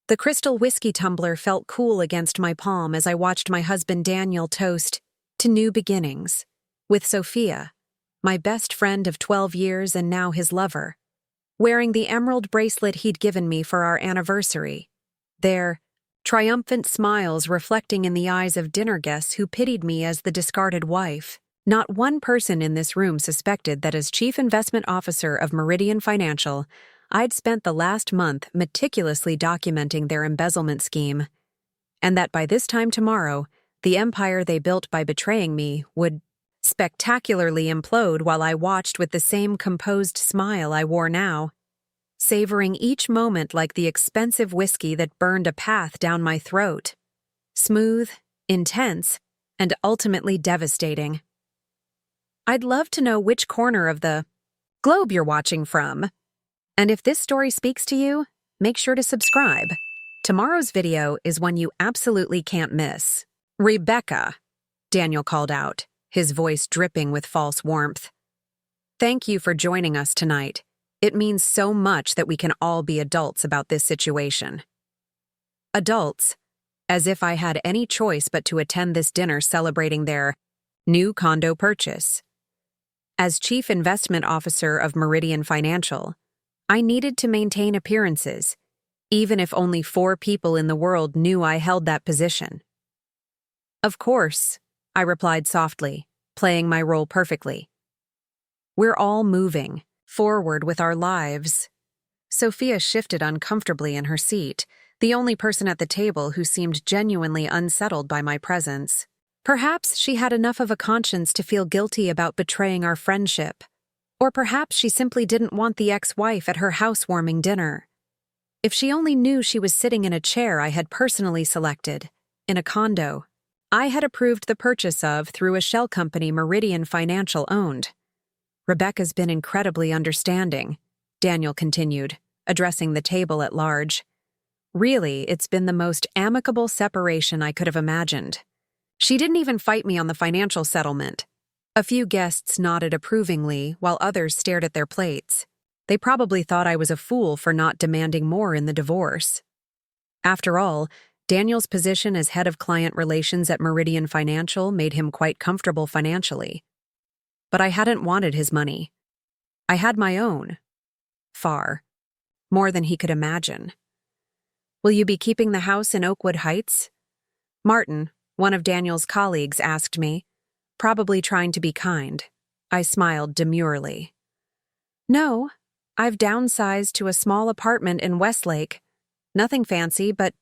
The crystal whiskey tumbler felt cool against my palm as I watched my husband Daniel toast to new beginnings with Sophia, my best friend of 12 years and now his lover, wearing the emerald bracelet he'd given me for our anniversary, their triumphant smiles reflecting in the eyes of dinner guests who pitied me as the discarded wife. Not one person in this room suspected that as Chief Investment Officer of Meridian Financial, I'd spent the last month meticulously documenting their embezzlement scheme, and that by this time tomorrow, the empire they built by betraying me would spectacularly implode while I watched with the same composed smile I wore now, savoring each moment like the expensive whiskey that burned a path down my throat. Smooth, intense, and ultimately devastating. I'd love to know which corner of the globe you're watching from. And if this story speaks to you, make sure to subscribe. Tomorrow's video is one you absolutely can't miss. Rebecca, Daniel called out, his voice dripping with false warmth. Thank you for joining us tonight. It means so much that we can all be adults about this situation. Adults, as if I had any choice but to attend this dinner celebrating their new condo purchase. As Chief Investment Officer of Meridian Financial, I needed to maintain appearances, even if only 4 people in the world knew I held that position. Of course, I replied softly, playing my role perfectly. We're all moving forward with our lives. Sophia shifted uncomfortably in her seat, the only person at the table who seemed genuinely unsettled by my presence. Perhaps she had enough of a conscience to feel guilty about betraying our friendship. Or perhaps she simply didn't want the ex-wife at her housewarming dinner. If she only knew she was sitting in a chair I had personally selected, in a condo I had approved the purchase of through a shell company Meridian Financial owned. Rebecca's been incredibly understanding, Daniel continued, addressing the table at large. Really, it's been the most amicable separation I could have imagined. She didn't even fight me on the financial settlement. A few guests nodded approvingly while others stared at their plates. They probably thought I was a fool for not demanding more in the divorce. After all, Daniel's position as head of client relations at Meridian Financial made him quite comfortable financially. But I hadn't wanted his money. I had my own. Far. More than he could imagine. Will you be keeping the house in Oakwood Heights? Martin, one of Daniel's colleagues, asked me, probably trying to be kind. I smiled demurely. No, I've downsized to a small apartment in Westlake. Nothing fancy, but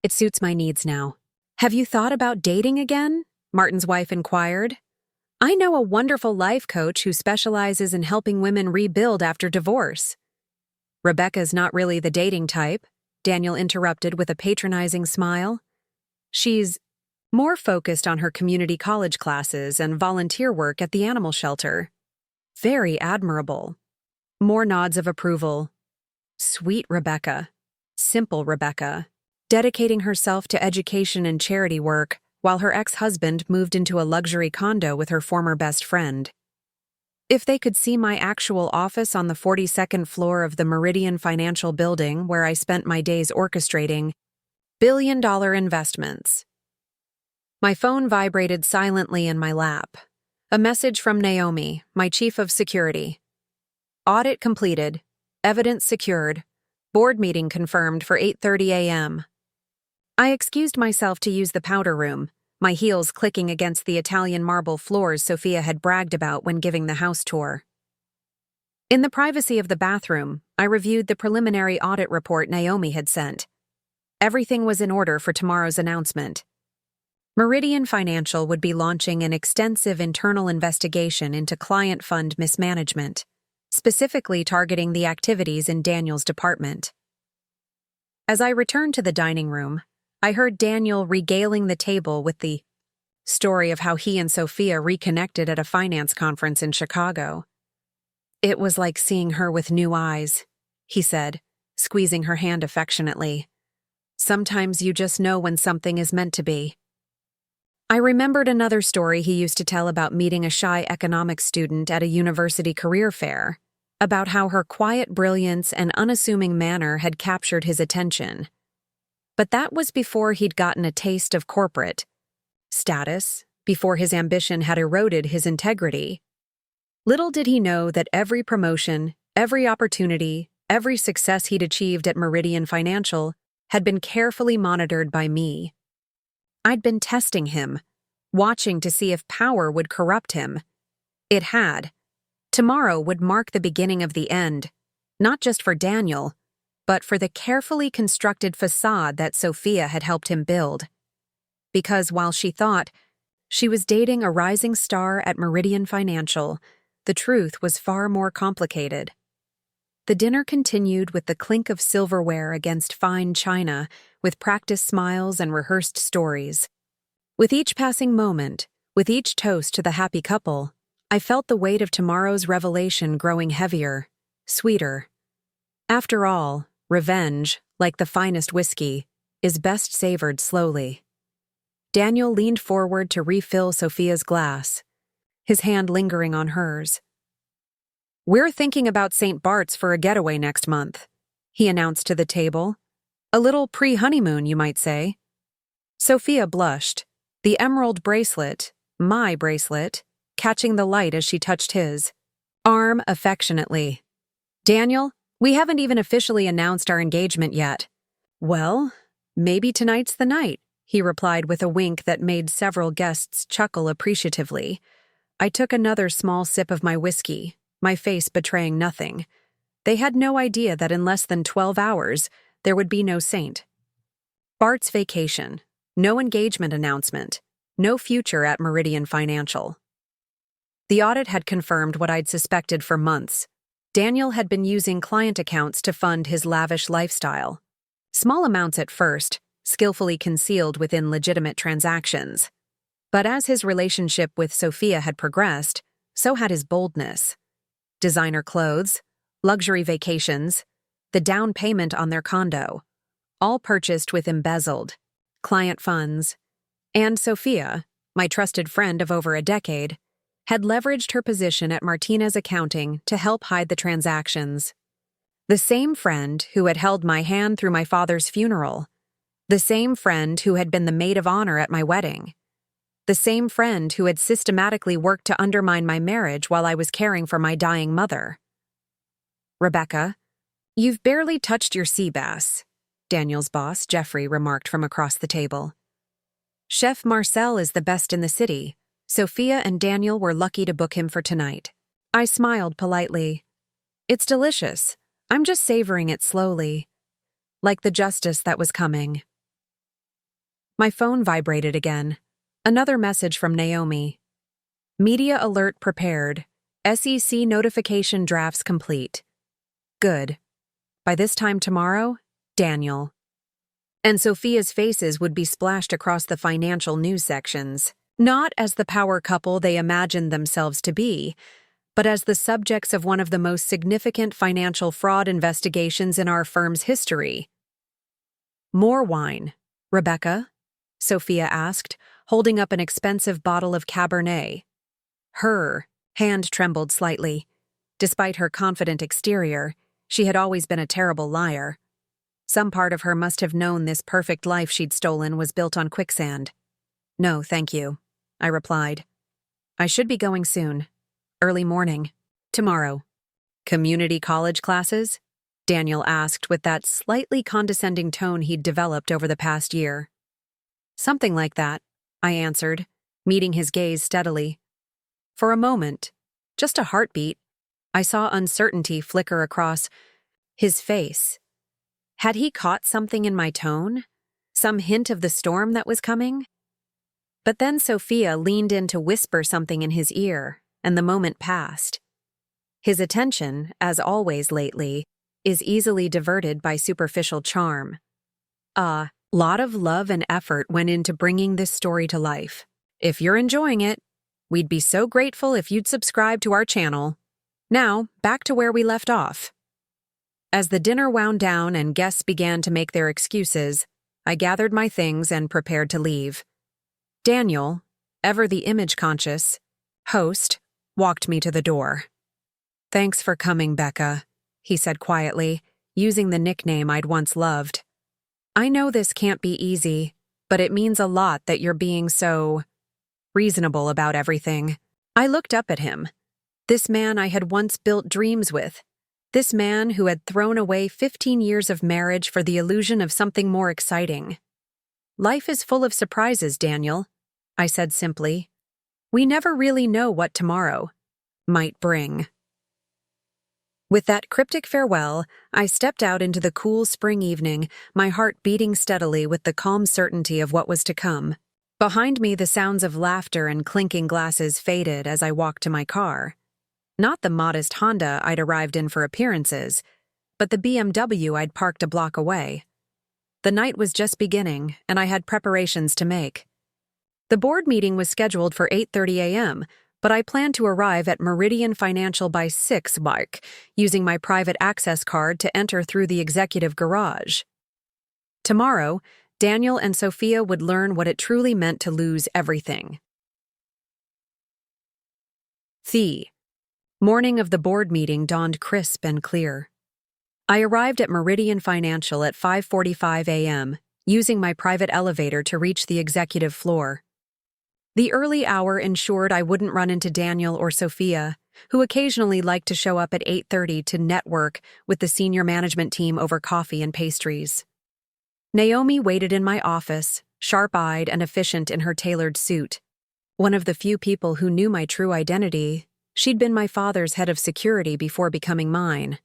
it suits my needs now. Have you thought about dating again? Martin's wife inquired. I know a wonderful life coach who specializes in helping women rebuild after divorce. Rebecca's not really the dating type, Daniel interrupted with a patronizing smile. She's more focused on her community college classes and volunteer work at the animal shelter. Very admirable. More nods of approval. Sweet Rebecca. Simple Rebecca. Dedicating herself to education and charity work while her ex-husband moved into a luxury condo with her former best friend. If they could see my actual office on the 42nd floor of the Meridian Financial building where I spent my days orchestrating billion-dollar investments. My phone vibrated silently in my lap. A message from Naomi, my chief of security. Audit completed. Evidence secured. Board meeting confirmed for 8:30 a.m. I excused myself to use the powder room, my heels clicking against the Italian marble floors Sophia had bragged about when giving the house tour. In the privacy of the bathroom, I reviewed the preliminary audit report Naomi had sent. Everything was in order for tomorrow's announcement. Meridian Financial would be launching an extensive internal investigation into client fund mismanagement, specifically targeting the activities in Daniel's department. As I returned to the dining room, I heard Daniel regaling the table with the story of how he and Sophia reconnected at a finance conference in Chicago. It was like seeing her with new eyes, he said, squeezing her hand affectionately. Sometimes you just know when something is meant to be. I remembered another story he used to tell about meeting a shy economics student at a university career fair, about how her quiet brilliance and unassuming manner had captured his attention. But that was before he'd gotten a taste of corporate status, before his ambition had eroded his integrity. Little did he know that every promotion, every opportunity, every success he'd achieved at Meridian Financial had been carefully monitored by me. I'd been testing him, watching to see if power would corrupt him. It had. Tomorrow would mark the beginning of the end, not just for Daniel, but for the carefully constructed facade that Sophia had helped him build. Because while she thought she was dating a rising star at Meridian Financial, the truth was far more complicated. The dinner continued with the clink of silverware against fine china, with practiced smiles and rehearsed stories. With each passing moment, with each toast to the happy couple, I felt the weight of tomorrow's revelation growing heavier, sweeter. After all, revenge, like the finest whiskey, is best savored slowly. Daniel leaned forward to refill Sophia's glass, his hand lingering on hers. "We're thinking about St. Bart's for a getaway next month," he announced to the table. "A little pre-honeymoon, you might say." Sophia blushed, the emerald bracelet, my bracelet, catching the light as she touched his arm affectionately. "Daniel, we haven't even officially announced our engagement yet." "Well, maybe tonight's the night," he replied with a wink that made several guests chuckle appreciatively. I took another small sip of my whiskey, my face betraying nothing. They had no idea that in less than 12 hours, there would be no Saint Bart's vacation, no engagement announcement, no future at Meridian Financial. The audit had confirmed what I'd suspected for months. Daniel had been using client accounts to fund his lavish lifestyle. Small amounts at first, skillfully concealed within legitimate transactions. But as his relationship with Sophia had progressed, so had his boldness. Designer clothes, luxury vacations, the down payment on their condo, all purchased with embezzled client funds. And Sophia, my trusted friend of over a decade, had leveraged her position at Martinez Accounting to help hide the transactions. The same friend who had held my hand through my father's funeral. The same friend who had been the maid of honor at my wedding. The same friend who had systematically worked to undermine my marriage while I was caring for my dying mother. "Rebecca, you've barely touched your sea bass," Daniel's boss, Jeffrey, remarked from across the table. "Chef Marcel is the best in the city. Sophia and Daniel were lucky to book him for tonight." I smiled politely. "It's delicious. I'm just savoring it slowly, like the justice that was coming." My phone vibrated again. Another message from Naomi. "Media alert prepared. SEC notification drafts complete." Good. By this time tomorrow, Daniel. And Sophia's faces would be splashed across the financial news sections, not as the power couple they imagined themselves to be, but as the subjects of one of the most significant financial fraud investigations in our firm's history. "More wine, Rebecca?" Sophia asked, holding up an expensive bottle of Cabernet. Her hand trembled slightly. Despite her confident exterior, she had always been a terrible liar. Some part of her must have known this perfect life she'd stolen was built on quicksand. "No, thank you," I replied. "I should be going soon. Early morning. Tomorrow." "Community college classes?" Daniel asked with that slightly condescending tone he'd developed over the past year. "Something like that," I answered, meeting his gaze steadily. For a moment, just a heartbeat, I saw uncertainty flicker across his face. Had he caught something in my tone? Some hint of the storm that was coming? But then Sophia leaned in to whisper something in his ear, and the moment passed. His attention, as always lately, is easily diverted by superficial charm. A lot of love and effort went into bringing this story to life. If you're enjoying it, we'd be so grateful if you'd subscribe to our channel. Now, back to where we left off. As the dinner wound down and guests began to make their excuses, I gathered my things and prepared to leave. Daniel, ever the image-conscious host, walked me to the door. "Thanks for coming, Becca," he said quietly, using the nickname I'd once loved. I know this can't be easy, but it means a lot that you're being so reasonable about everything. I looked up at him. This man I had once built dreams with. This man who had thrown away 15 years of marriage for the illusion of something more exciting. Life is full of surprises, Daniel, I said simply. We never really know what tomorrow might bring. With that cryptic farewell, I stepped out into the cool spring evening, my heart beating steadily with the calm certainty of what was to come. Behind me, the sounds of laughter and clinking glasses faded as I walked to my car. Not the modest Honda I'd arrived in for appearances, but the BMW I'd parked a block away. The night was just beginning, and I had preparations to make. The board meeting was scheduled for 8:30 a.m., but I planned to arrive at Meridian Financial by 6 mark, using my private access card to enter through the executive garage. Tomorrow, Daniel and Sophia would learn what it truly meant to lose everything. The morning of the board meeting dawned crisp and clear. I arrived at Meridian Financial at 5:45 a.m., using my private elevator to reach the executive floor. The early hour ensured I wouldn't run into Daniel or Sophia, who occasionally liked to show up at 8:30 to network with the senior management team over coffee and pastries. Naomi waited in my office, sharp-eyed and efficient in her tailored suit. One of the few people who knew my true identity, she'd been my father's head of security before becoming mine,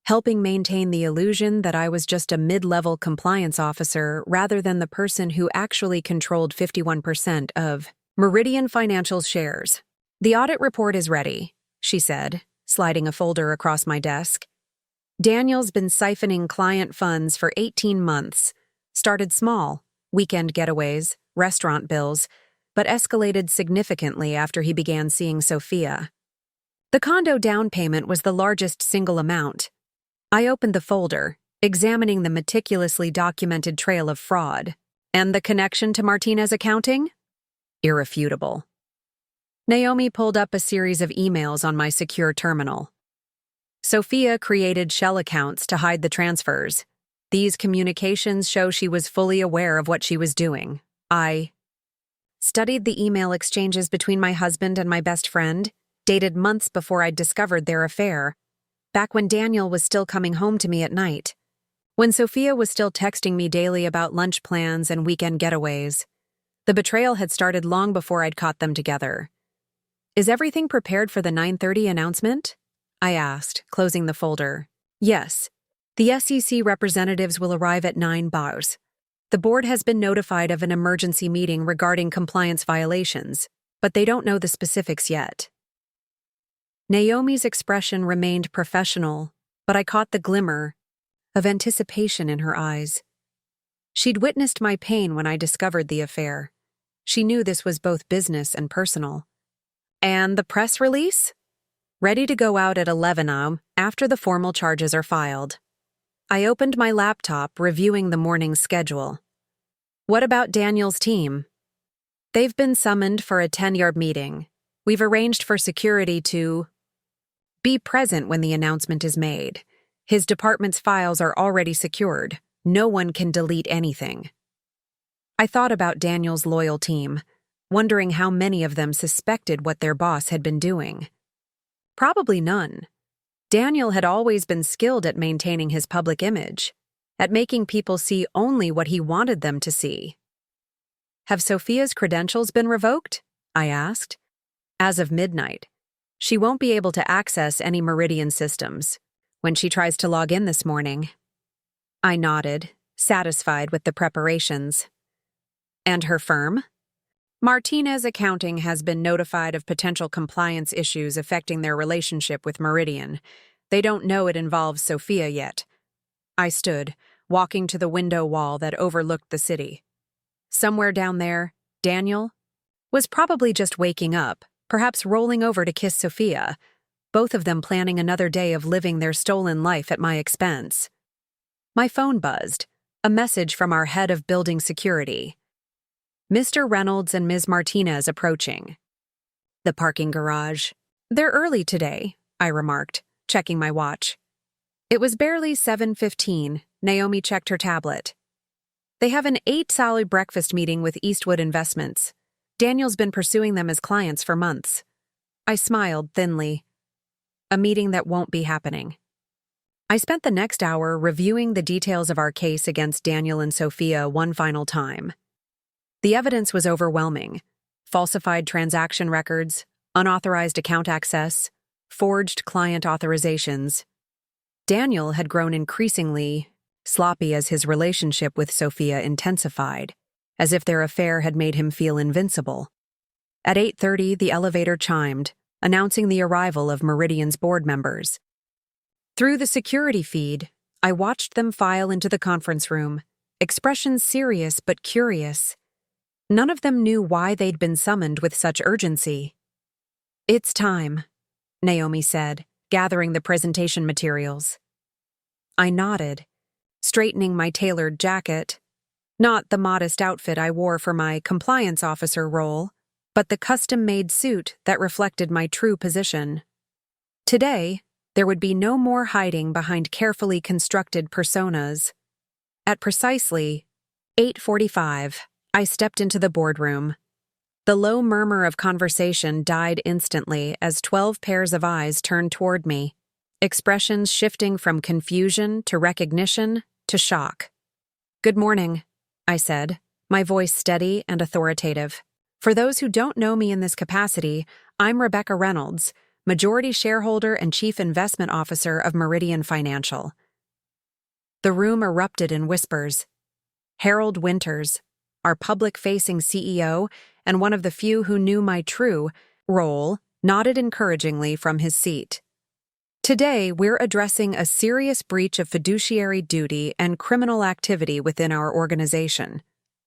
helping maintain the illusion that I was just a mid-level compliance officer rather than the person who actually controlled 51% of Meridian Financial's shares. The audit report is ready, she said, sliding a folder across my desk. Daniel's been siphoning client funds for 18 months. Started small, weekend getaways, restaurant bills, but escalated significantly after he began seeing Sophia. The condo down payment was the largest single amount. I opened the folder, examining the meticulously documented trail of fraud. And the connection to Martinez accounting? Irrefutable. Naomi pulled up a series of emails on my secure terminal. Sophia created shell accounts to hide the transfers. These communications show she was fully aware of what she was doing. I studied the email exchanges between my husband and my best friend, dated months before I'd discovered their affair, back when Daniel was still coming home to me at night, when Sophia was still texting me daily about lunch plans and weekend getaways. The betrayal had started long before I'd caught them together. Is everything prepared for the 9:30 announcement? I asked, closing the folder. Yes. The SEC representatives will arrive at 9 bars. The board has been notified of an emergency meeting regarding compliance violations, but they don't know the specifics yet. Naomi's expression remained professional, but I caught the glimmer of anticipation in her eyes. She'd witnessed my pain when I discovered the affair. She knew this was both business and personal. And the press release? Ready to go out at 11 a.m. after the formal charges are filed. I opened my laptop, reviewing the morning's schedule. What about Daniel's team? They've been summoned for a 10-yard meeting. We've arranged for security to be present when the announcement is made. His department's files are already secured. No one can delete anything. I thought about Daniel's loyal team, wondering how many of them suspected what their boss had been doing. Probably none. Daniel had always been skilled at maintaining his public image, at making people see only what he wanted them to see. Have Sophia's credentials been revoked? I asked. As of midnight. She won't be able to access any Meridian systems when she tries to log in this morning. I nodded, satisfied with the preparations. And her firm? Martinez Accounting has been notified of potential compliance issues affecting their relationship with Meridian. They don't know it involves Sophia yet. I stood, walking to the window wall that overlooked the city. Somewhere down there, Daniel was probably just waking up, perhaps rolling over to kiss Sophia, both of them planning another day of living their stolen life at my expense. My phone buzzed, a message from our head of building security. Mr. Reynolds and Ms. Martinez approaching. The parking garage. They're early today, I remarked, checking my watch. It was barely 7:15. Naomi checked her tablet. They have an 8-salary breakfast meeting with Eastwood Investments. Daniel's been pursuing them as clients for months. I smiled thinly. A meeting that won't be happening. I spent the next hour reviewing the details of our case against Daniel and Sophia one final time. The evidence was overwhelming. Falsified transaction records, unauthorized account access, forged client authorizations. Daniel had grown increasingly sloppy as his relationship with Sophia intensified, as if their affair had made him feel invincible. At 8:30, the elevator chimed, announcing the arrival of Meridian's board members. Through the security feed, I watched them file into the conference room, expressions serious but curious. None of them knew why they'd been summoned with such urgency. "It's time," Naomi said, gathering the presentation materials. I nodded, straightening my tailored jacket. Not the modest outfit I wore for my compliance officer role, but the custom-made suit that reflected my true position. Today, there would be no more hiding behind carefully constructed personas. At precisely 8:45, I stepped into the boardroom. The low murmur of conversation died instantly as 12 pairs of eyes turned toward me, expressions shifting from confusion to recognition to shock. "Good morning," I said, my voice steady and authoritative. "For those who don't know me in this capacity, I'm Rebecca Reynolds, majority shareholder and chief investment officer of Meridian Financial." The room erupted in whispers. Harold Winters, our public-facing CEO and one of the few who knew my true role, nodded encouragingly from his seat. "Today, we're addressing a serious breach of fiduciary duty and criminal activity within our organization,"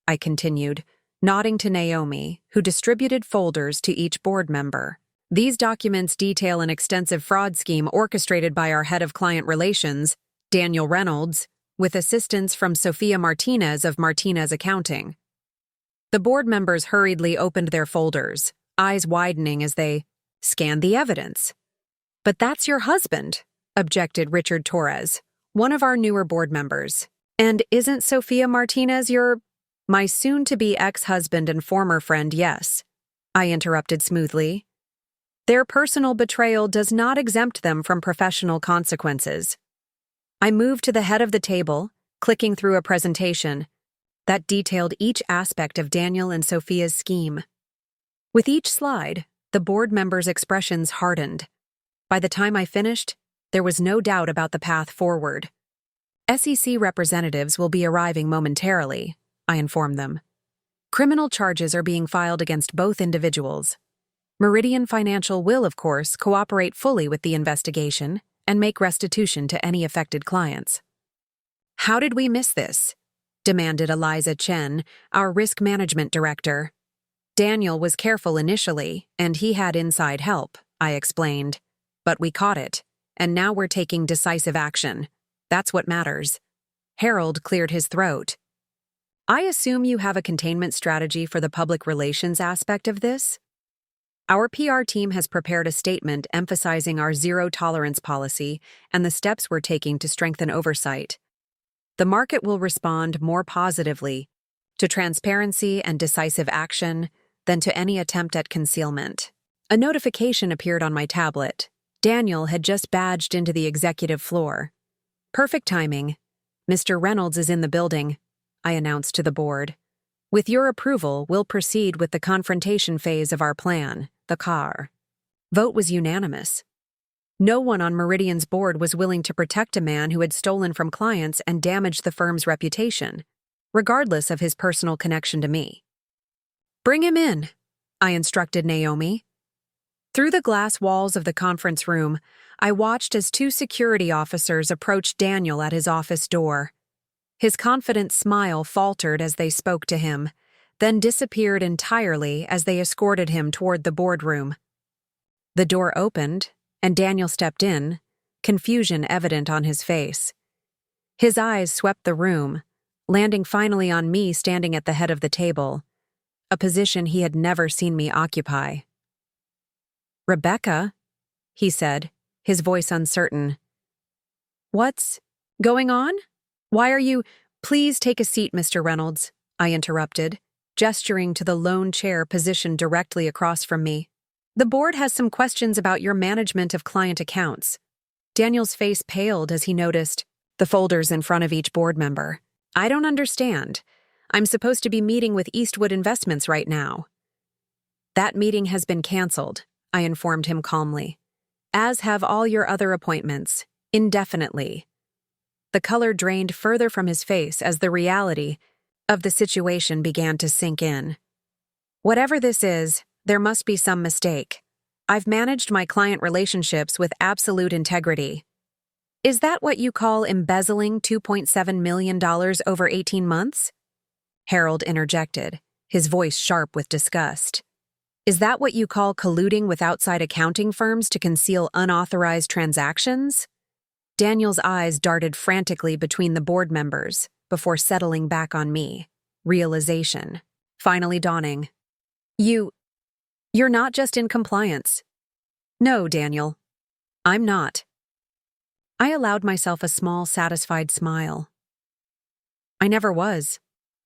I continued, nodding to Naomi, who distributed folders to each board member. "These documents detail an extensive fraud scheme orchestrated by our head of client relations, Daniel Reynolds, with assistance from Sophia Martinez of Martinez Accounting." The board members hurriedly opened their folders, eyes widening as they scanned the evidence. "But that's your husband," objected Richard Torres, one of our newer board members. "And isn't Sophia Martinez your—" "My soon-to-be ex-husband and former friend, yes," I interrupted smoothly. "Their personal betrayal does not exempt them from professional consequences." I moved to the head of the table, clicking through a presentation that detailed each aspect of Daniel and Sophia's scheme. With each slide, the board members' expressions hardened. By the time I finished, there was no doubt about the path forward. "SEC representatives will be arriving momentarily," I informed them. "Criminal charges are being filed against both individuals. Meridian Financial will, of course, cooperate fully with the investigation and make restitution to any affected clients." "How did we miss this?" demanded Eliza Chen, our risk management director. "Daniel was careful initially, and he had inside help," I explained. "But we caught it, and now we're taking decisive action. That's what matters." Harold cleared his throat. "I assume you have a containment strategy for the public relations aspect of this?" "Our PR team has prepared a statement emphasizing our zero-tolerance policy and the steps we're taking to strengthen oversight. The market will respond more positively to transparency and decisive action than to any attempt at concealment." A notification appeared on my tablet. Daniel had just badged into the executive floor. "Perfect timing. Mr. Reynolds is in the building," I announced to the board. "With your approval, we'll proceed with the confrontation phase of our plan, the CAR." Vote was unanimous. No one on Meridian's board was willing to protect a man who had stolen from clients and damaged the firm's reputation, regardless of his personal connection to me. "Bring him in," I instructed Naomi. Through the glass walls of the conference room, I watched as 2 security officers approached Daniel at his office door. His confident smile faltered as they spoke to him, then disappeared entirely as they escorted him toward the boardroom. The door opened, and Daniel stepped in, confusion evident on his face. His eyes swept the room, landing finally on me standing at the head of the table, a position he had never seen me occupy. "Rebecca," he said, his voice uncertain. "What's going on? Why are you—" Please take a seat, Mr. Reynolds, I interrupted, gesturing to the lone chair positioned directly across from me. The board has some questions about your management of client accounts. Daniel's face paled as he noticed the folders in front of each board member. I don't understand. I'm supposed to be meeting with Eastwood Investments right now. That meeting has been canceled, I informed him calmly, as have all your other appointments, indefinitely. The color drained further from his face as the reality of the situation began to sink in. Whatever this is, there must be some mistake. I've managed my client relationships with absolute integrity. Is that what you call embezzling $2.7 million over 18 months? Harold interjected, his voice sharp with disgust. Is that what you call colluding with outside accounting firms to conceal unauthorized transactions? Daniel's eyes darted frantically between the board members before settling back on me, realization finally dawning. You're not just in compliance. No, Daniel, I'm not. I allowed myself a small, satisfied smile. I never was.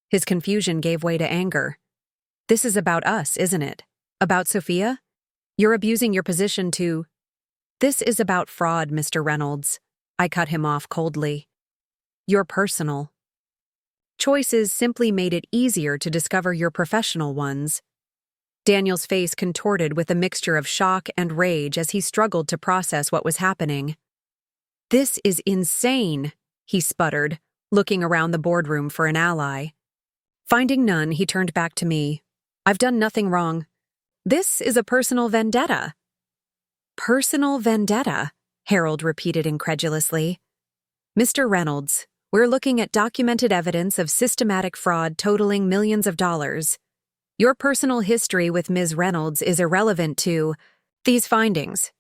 His confusion gave way to anger. This is about us, isn't it? About Sophia? You're abusing your position to... This is about fraud, Mr. Reynolds. I cut him off coldly. Your personal choices simply made it easier to discover your professional ones. Daniel's face contorted with a mixture of shock and rage as he struggled to process what was happening. This is insane, he sputtered, looking around the boardroom for an ally. Finding none, he turned back to me. I've done nothing wrong. This is a personal vendetta. Personal vendetta, Harold repeated incredulously. Mr. Reynolds, we're looking at documented evidence of systematic fraud totaling millions of dollars. Your personal history with Ms. Reynolds is irrelevant to these findings.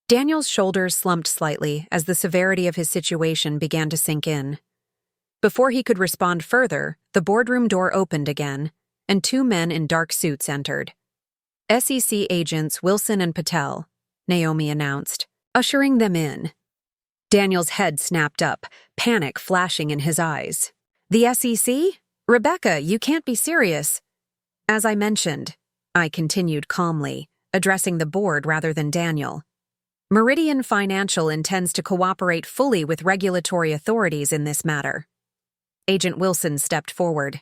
Daniel's shoulders slumped slightly as the severity of his situation began to sink in. Before he could respond further, the boardroom door opened again, and two men in dark suits entered. SEC agents Wilson and Patel, Naomi announced, ushering them in. Daniel's head snapped up, panic flashing in his eyes. The SEC? Rebecca, you can't be serious. As I mentioned, I continued calmly, addressing the board rather than Daniel. Meridian Financial intends to cooperate fully with regulatory authorities in this matter. Agent Wilson stepped forward.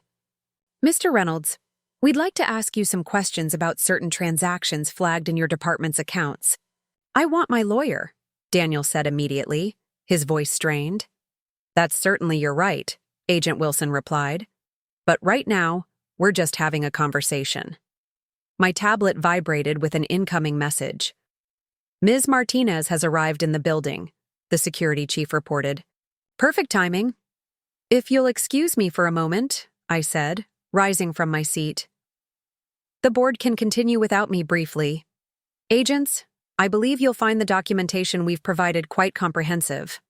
Mr. Reynolds, we'd like to ask you some questions about certain transactions flagged in your department's accounts. I want my lawyer, Daniel said immediately, his voice strained. That's certainly your right, Agent Wilson replied. But right now, we're just having a conversation. My tablet vibrated with an incoming message. Ms. Martinez has arrived in the building, the security chief reported. Perfect timing. If you'll excuse me for a moment, I said, rising from my seat. The board can continue without me briefly. Agents, I believe you'll find the documentation we've provided quite comprehensive.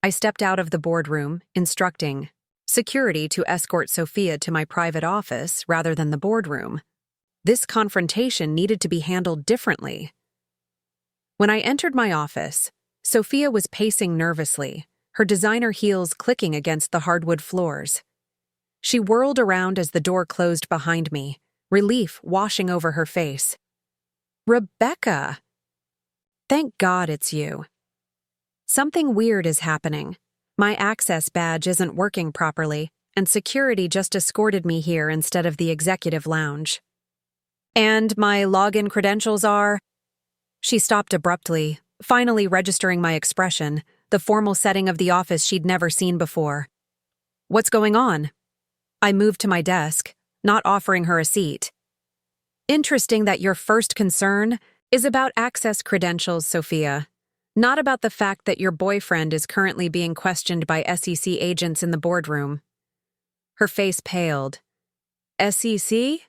I stepped out of the boardroom, instructing security to escort Sophia to my private office rather than the boardroom. This confrontation needed to be handled differently. When I entered my office, Sophia was pacing nervously, her designer heels clicking against the hardwood floors. She whirled around as the door closed behind me, relief washing over her face. Rebecca! Thank God it's you. Something weird is happening. My access badge isn't working properly, and security just escorted me here instead of the executive lounge. And my login credentials are... She stopped abruptly, finally registering my expression, the formal setting of the office she'd never seen before. What's going on? I moved to my desk, not offering her a seat. Interesting that your first concern is about access credentials, Sophia, not about the fact that your boyfriend is currently being questioned by SEC agents in the boardroom. Her face paled. SEC?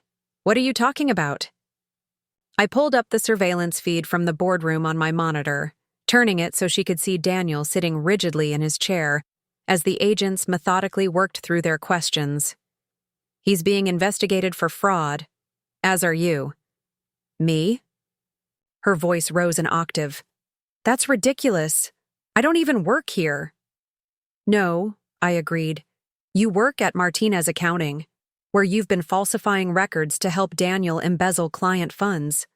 What are you talking about? I pulled up the surveillance feed from the boardroom on my monitor, turning it so she could see Daniel sitting rigidly in his chair as the agents methodically worked through their questions. He's being investigated for fraud, as are you. Me? Her voice rose an octave. That's ridiculous. I don't even work here. No, I agreed. You work at Martinez Accounting, where you've been falsifying records to help Daniel embezzle client funds.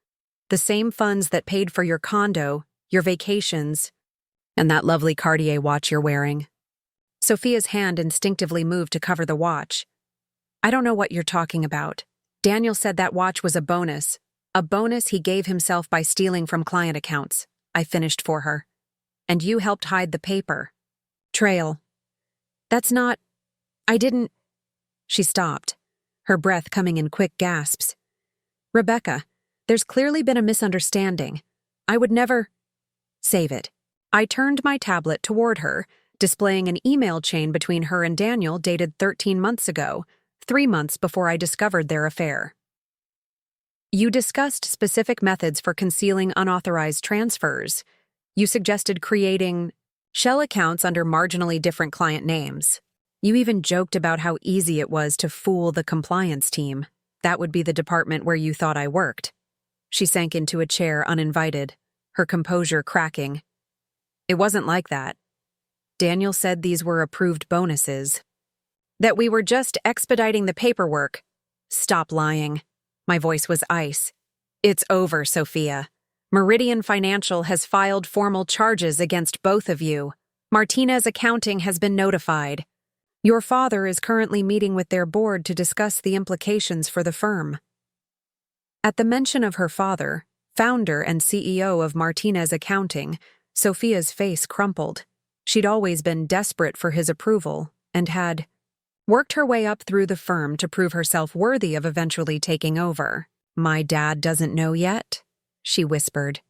The same funds that paid for your condo, your vacations, and that lovely Cartier watch you're wearing. Sophia's hand instinctively moved to cover the watch. I don't know what you're talking about. Daniel said that watch was a bonus he gave himself by stealing from client accounts. I finished for her. And you helped hide the paper trail. That's not... I didn't... She stopped, her breath coming in quick gasps. Rebecca, there's clearly been a misunderstanding. I would never... Save it. I turned my tablet toward her, displaying an email chain between her and Daniel dated 13 months ago, 3 months before I discovered their affair. You discussed specific methods for concealing unauthorized transfers. You suggested creating shell accounts under marginally different client names. You even joked about how easy it was to fool the compliance team. That would be the department where you thought I worked. She sank into a chair uninvited, her composure cracking. It wasn't like that. Daniel said these were approved bonuses. That we were just expediting the paperwork. Stop lying. My voice was ice. It's over, Sophia. Meridian Financial has filed formal charges against both of you. Martinez Accounting has been notified. Your father is currently meeting with their board to discuss the implications for the firm. At the mention of her father, founder and CEO of Martinez Accounting, Sophia's face crumpled. She'd always been desperate for his approval and had worked her way up through the firm to prove herself worthy of eventually taking over. My dad doesn't know yet, she whispered.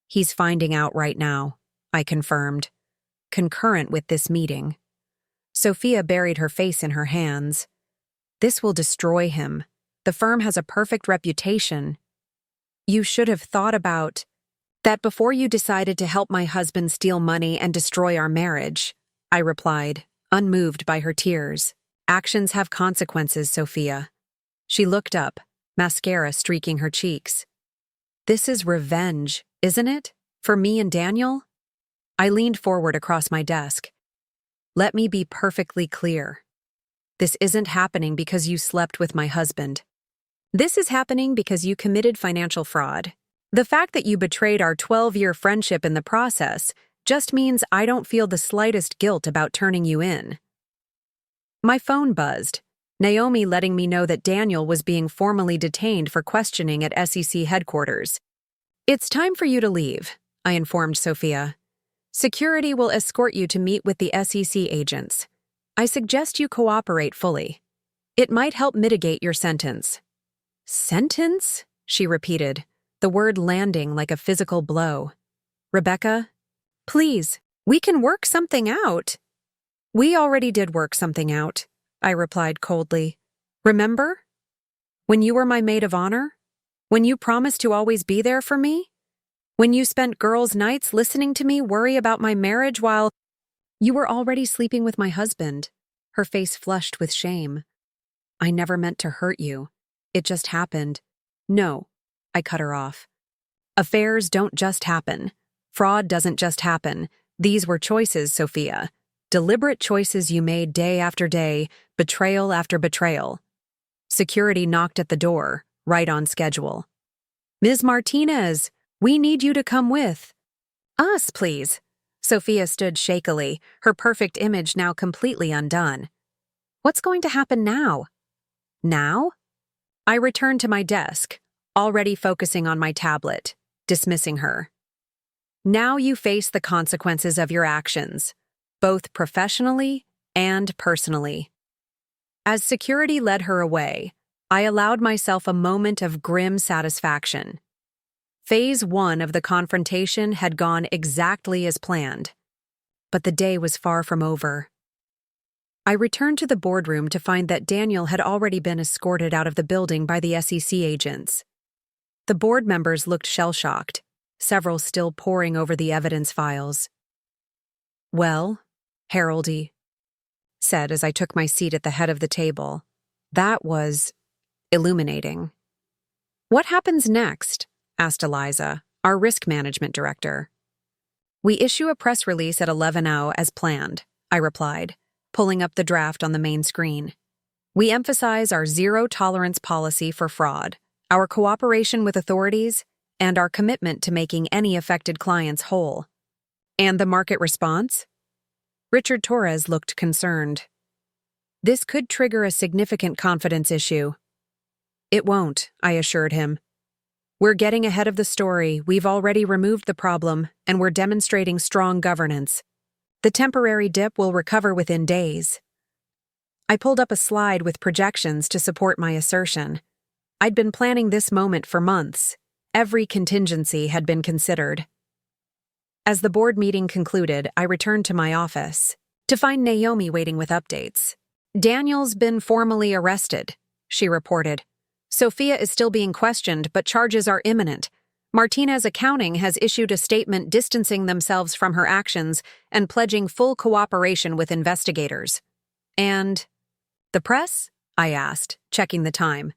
He's finding out right now, I confirmed, concurrent with this meeting. Sophia buried her face in her hands. This will destroy him. The firm has a perfect reputation. You should have thought about that before you decided to help my husband steal money and destroy our marriage, I replied, unmoved by her tears. Actions have consequences, Sophia. She looked up, mascara streaking her cheeks. This is revenge, isn't it? For me and Daniel? I leaned forward across my desk. Let me be perfectly clear. This isn't happening because you slept with my husband. This is happening because you committed financial fraud. The fact that you betrayed our 12-year friendship in the process just means I don't feel the slightest guilt about turning you in. My phone buzzed, Naomi letting me know that Daniel was being formally detained for questioning at SEC headquarters. It's time for you to leave, I informed Sophia. Security will escort you to meet with the SEC agents. I suggest you cooperate fully. It might help mitigate your sentence. Sentence? She repeated, the word landing like a physical blow. Rebecca, please, we can work something out. We already did work something out, I replied coldly. Remember? When you were my maid of honor? When you promised to always be there for me? When you spent girls' nights listening to me worry about my marriage while you were already sleeping with my husband? Her face flushed with shame. I never meant to hurt you. It just happened. No, I cut her off. Affairs don't just happen. Fraud doesn't just happen. These were choices, Sophia. Deliberate choices you made day after day, betrayal after betrayal. Security knocked at the door, right on schedule. Ms. Martinez, we need you to come with. Us, please. Sophia stood shakily, her perfect image now completely undone. What's going to happen now? Now? I returned to my desk, already focusing on my tablet, dismissing her. Now you face the consequences of your actions, both professionally and personally. As security led her away, I allowed myself a moment of grim satisfaction. Phase 1 of the confrontation had gone exactly as planned, but the day was far from over. I returned to the boardroom to find that Daniel had already been escorted out of the building by the SEC agents. The board members looked shell-shocked, several still poring over the evidence files. Well, Haroldy said as I took my seat at the head of the table. That was illuminating. What happens next? Asked Eliza, our risk management director. We issue a press release at 11:00 as planned, I replied. pulling up the draft on the main screen. We emphasize our zero-tolerance policy for fraud, our cooperation with authorities, and our commitment to making any affected clients whole. And the market response? Richard Torres looked concerned. This could trigger a significant confidence issue. It won't, I assured him. We're getting ahead of the story, we've already removed the problem, and we're demonstrating strong governance. The temporary dip will recover within days. I pulled up a slide with projections to support my assertion. I'd been planning this moment for months. Every contingency had been considered. As the board meeting concluded, I returned to my office to find Naomi waiting with updates. Daniel's been formally arrested, she reported. Sophia is still being questioned, but charges are imminent. Martinez Accounting has issued a statement distancing themselves from her actions and pledging full cooperation with investigators. And the press? I asked, checking the time.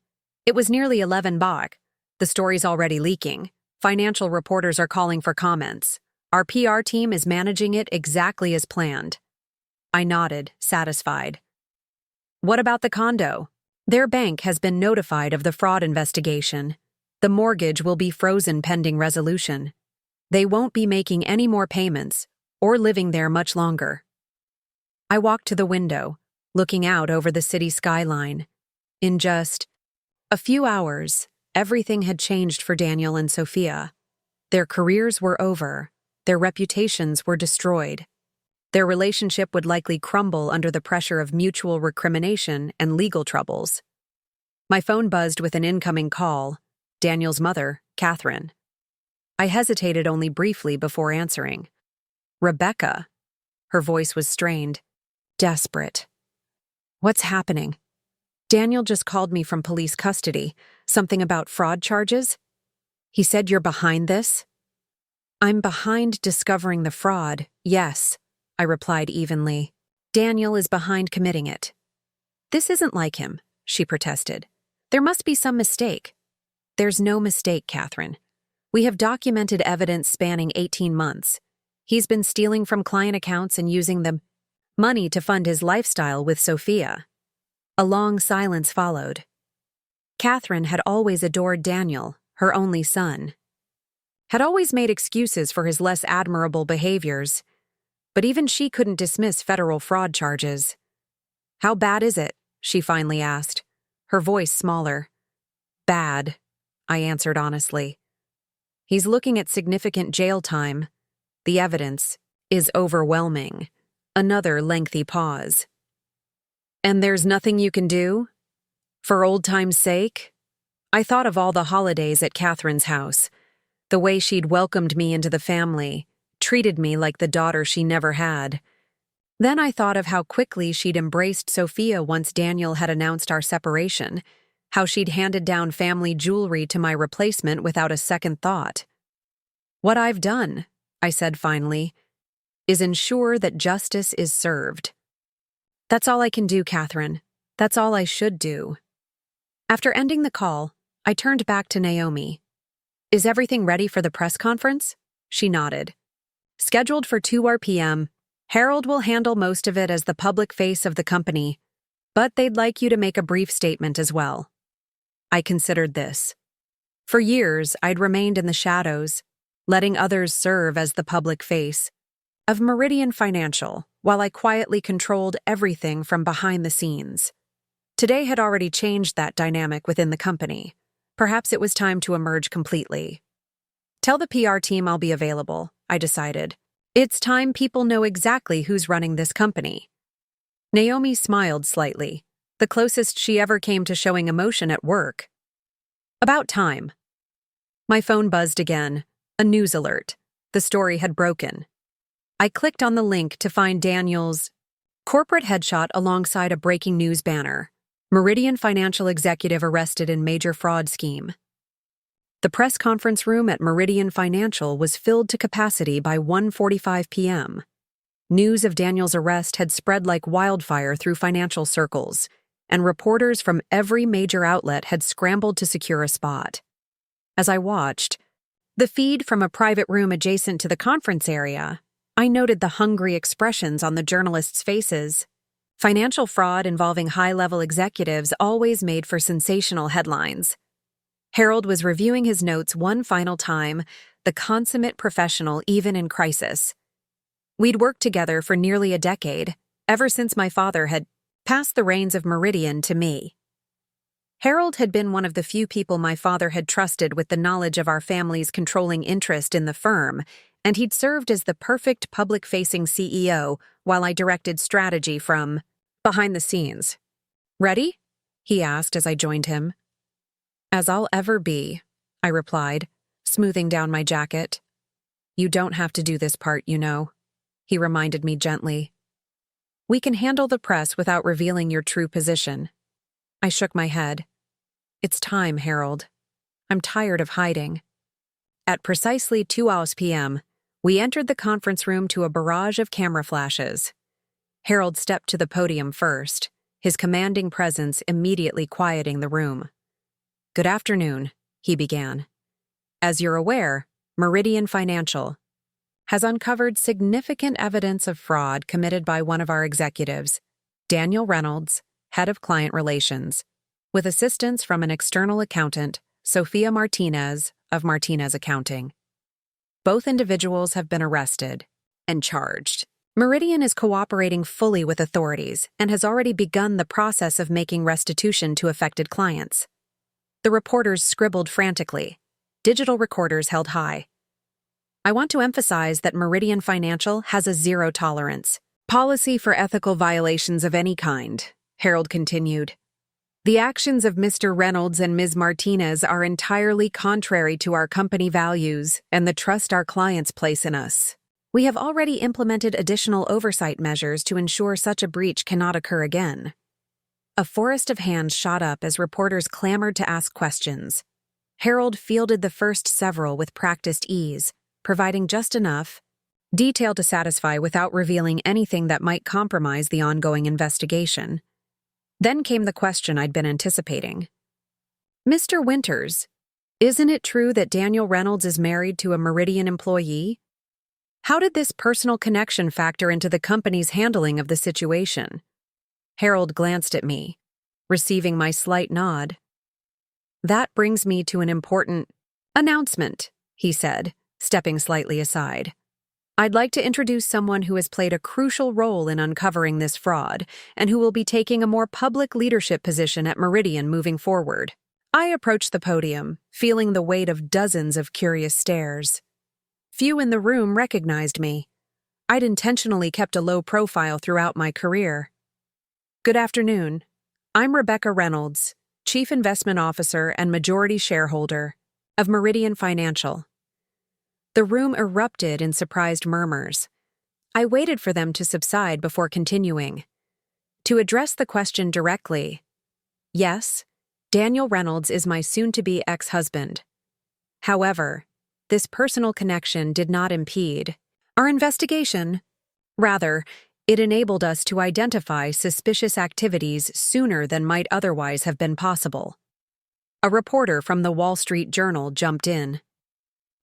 It was nearly 11 BOC. The story's already leaking. Financial reporters are calling for comments. Our PR team is managing it exactly as planned. I nodded, satisfied. What about the condo? Their bank has been notified of the fraud investigation. The mortgage will be frozen pending resolution. They won't be making any more payments or living there much longer. I walked to the window, looking out over the city skyline. In just a few hours, everything had changed for Daniel and Sophia. Their careers were over. Their reputations were destroyed. Their relationship would likely crumble under the pressure of mutual recrimination and legal troubles. My phone buzzed with an incoming call. Daniel's mother, Catherine. I hesitated only briefly before answering. Rebecca. Her voice was strained, desperate. What's happening? Daniel just called me from police custody. Something about fraud charges? He said you're behind this? I'm behind discovering the fraud, yes, I replied evenly. Daniel is behind committing it. This isn't like him, she protested. There must be some mistake. There's no mistake, Catherine. We have documented evidence spanning 18 months. He's been stealing from client accounts and using the money to fund his lifestyle with Sophia. A long silence followed. Catherine had always adored Daniel, her only son. Had always made excuses for his less admirable behaviors, but even she couldn't dismiss federal fraud charges. How bad is it? She finally asked, her voice smaller. Bad, I answered honestly. He's looking at significant jail time. The evidence is overwhelming. Another lengthy pause. And there's nothing you can do? For old time's sake? I thought of all the holidays at Catherine's house, the way she'd welcomed me into the family, treated me like the daughter she never had. Then I thought of how quickly she'd embraced Sophia once Daniel had announced our separation, how she'd handed down family jewelry to my replacement without a second thought. What I've done, I said finally, is ensure that justice is served. That's all I can do, Catherine. That's all I should do. After ending the call, I turned back to Naomi. Is everything ready for the press conference? She nodded. Scheduled for 2 p.m., Harold will handle most of it as the public face of the company, but they'd like you to make a brief statement as well. I considered this. For years, I'd remained in the shadows, letting others serve as the public face of Meridian Financial, while I quietly controlled everything from behind the scenes. Today had already changed that dynamic within the company. Perhaps it was time to emerge completely. Tell the PR team I'll be available, I decided. It's time people know exactly who's running this company. Naomi smiled slightly, the closest she ever came to showing emotion at work. About time. My phone buzzed again, a news alert. The story had broken. I clicked on the link to find Daniel's corporate headshot alongside a breaking news banner. Meridian Financial executive arrested in major fraud scheme. The press conference room at Meridian Financial was filled to capacity by 1:45 p.m. News of Daniel's arrest had spread like wildfire through financial circles, and reporters from every major outlet had scrambled to secure a spot. As I watched, the feed from a private room adjacent to the conference area, I noted the hungry expressions on the journalists' faces. Financial fraud involving high-level executives always made for sensational headlines. Harold was reviewing his notes one final time, the consummate professional even in crisis. We'd worked together for nearly a decade, ever since my father had passed the reins of Meridian to me. Harold had been one of the few people my father had trusted with the knowledge of our family's controlling interest in the firm, and he'd served as the perfect public-facing CEO while I directed strategy from behind the scenes. "Ready?" he asked as I joined him. "As I'll ever be," I replied, smoothing down my jacket. "You don't have to do this part, you know," he reminded me gently. "We can handle the press without revealing your true position." I shook my head. "It's time, Harold. I'm tired of hiding." At precisely 2 p.m., we entered the conference room to a barrage of camera flashes. Harold stepped to the podium first, his commanding presence immediately quieting the room. "Good afternoon," he began. "As you're aware, Meridian Financial has uncovered significant evidence of fraud committed by one of our executives, Daniel Reynolds, head of client relations, with assistance from an external accountant, Sophia Martinez of Martinez Accounting. Both individuals have been arrested and charged. Meridian is cooperating fully with authorities and has already begun the process of making restitution to affected clients." The reporters scribbled frantically, digital recorders held high. "I want to emphasize that Meridian Financial has a zero-tolerance policy for ethical violations of any kind," Harold continued. "The actions of Mr. Reynolds and Ms. Martinez are entirely contrary to our company values and the trust our clients place in us. We have already implemented additional oversight measures to ensure such a breach cannot occur again." A forest of hands shot up as reporters clamored to ask questions. Harold fielded the first several with practiced ease, providing just enough detail to satisfy without revealing anything that might compromise the ongoing investigation. Then came the question I'd been anticipating. "Mr. Winters, isn't it true that Daniel Reynolds is married to a Meridian employee? How did this personal connection factor into the company's handling of the situation?" Harold glanced at me, receiving my slight nod. "That brings me to an important announcement," he said, stepping slightly aside. "I'd like to introduce someone who has played a crucial role in uncovering this fraud and who will be taking a more public leadership position at Meridian moving forward." I approached the podium, feeling the weight of dozens of curious stares. Few in the room recognized me. I'd intentionally kept a low profile throughout my career. "Good afternoon. I'm Rebecca Reynolds, Chief Investment Officer and majority shareholder of Meridian Financial." The room erupted in surprised murmurs. I waited for them to subside before continuing. To address the question directly, yes, Daniel Reynolds is my soon-to-be ex-husband. However, this personal connection did not impede our investigation. Rather, it enabled us to identify suspicious activities sooner than might otherwise have been possible. A reporter from the Wall Street Journal jumped in.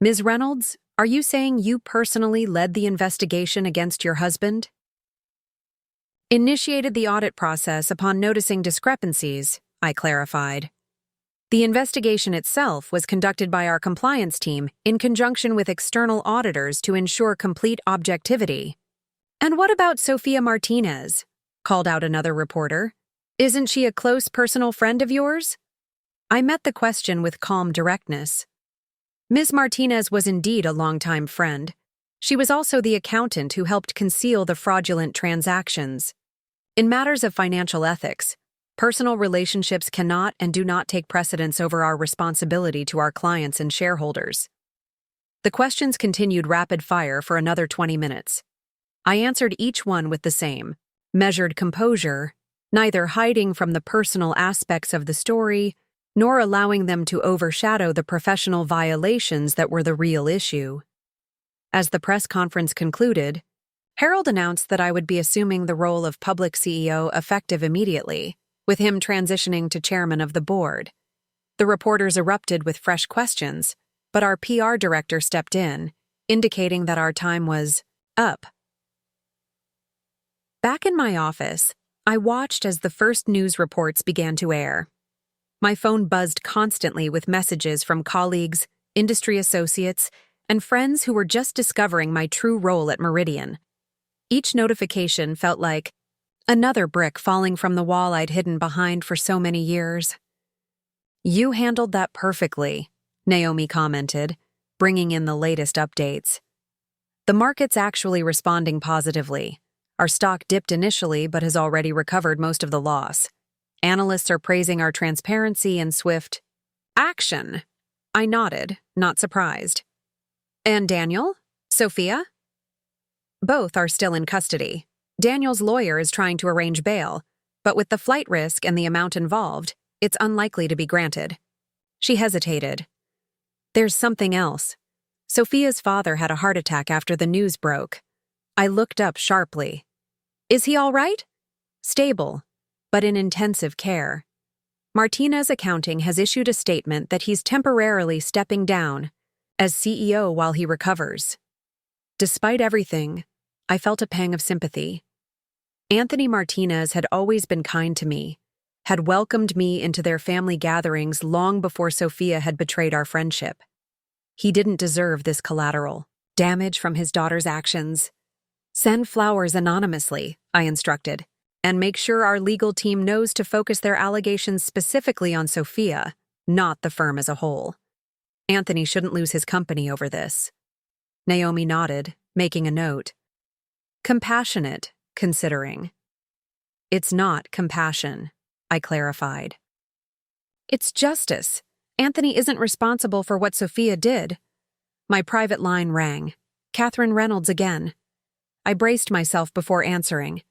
"Ms. Reynolds, are you saying you personally led the investigation against your husband?" "Initiated the audit process upon noticing discrepancies," I clarified. "The investigation itself was conducted by our compliance team in conjunction with external auditors to ensure complete objectivity." "And what about Sophia Martinez?" called out another reporter. "Isn't she a close personal friend of yours?" I met the question with calm directness. Ms. Martinez was indeed a longtime friend. She was also the accountant who helped conceal the fraudulent transactions. In matters of financial ethics, personal relationships cannot and do not take precedence over our responsibility to our clients and shareholders. The questions continued rapid fire for another 20 minutes. I answered each one with the same measured composure, neither hiding from the personal aspects of the story nor allowing them to overshadow the professional violations that were the real issue. As the press conference concluded, Harold announced that I would be assuming the role of public CEO effective immediately, with him transitioning to chairman of the board. The reporters erupted with fresh questions, but our PR director stepped in, indicating that our time was up. Back in my office, I watched as the first news reports began to air. My phone buzzed constantly with messages from colleagues, industry associates, and friends who were just discovering my true role at Meridian. Each notification felt like another brick falling from the wall I'd hidden behind for so many years. "You handled that perfectly," Naomi commented, bringing in the latest updates. "The market's actually responding positively. Our stock dipped initially but has already recovered most of the loss. Analysts are praising our transparency and swift action." I nodded, not surprised. "And Daniel? Sophia?" "Both are still in custody. Daniel's lawyer is trying to arrange bail, but with the flight risk and the amount involved, it's unlikely to be granted." She hesitated. "There's something else. Sophia's father had a heart attack after the news broke." I looked up sharply. "Is he all right?" "Stable, but in intensive care. Martinez Accounting has issued a statement that he's temporarily stepping down as CEO while he recovers." Despite everything, I felt a pang of sympathy. Anthony Martinez had always been kind to me, had welcomed me into their family gatherings long before Sophia had betrayed our friendship. He didn't deserve this collateral damage from his daughter's actions. "Send flowers anonymously," I instructed, "and make sure our legal team knows to focus their allegations specifically on Sophia, not the firm as a whole. Anthony shouldn't lose his company over this." Naomi nodded, making a note. "Compassionate, considering." "It's not compassion," I clarified. "It's justice. Anthony isn't responsible for what Sophia did." My private line rang. Catherine Reynolds again. I braced myself before answering.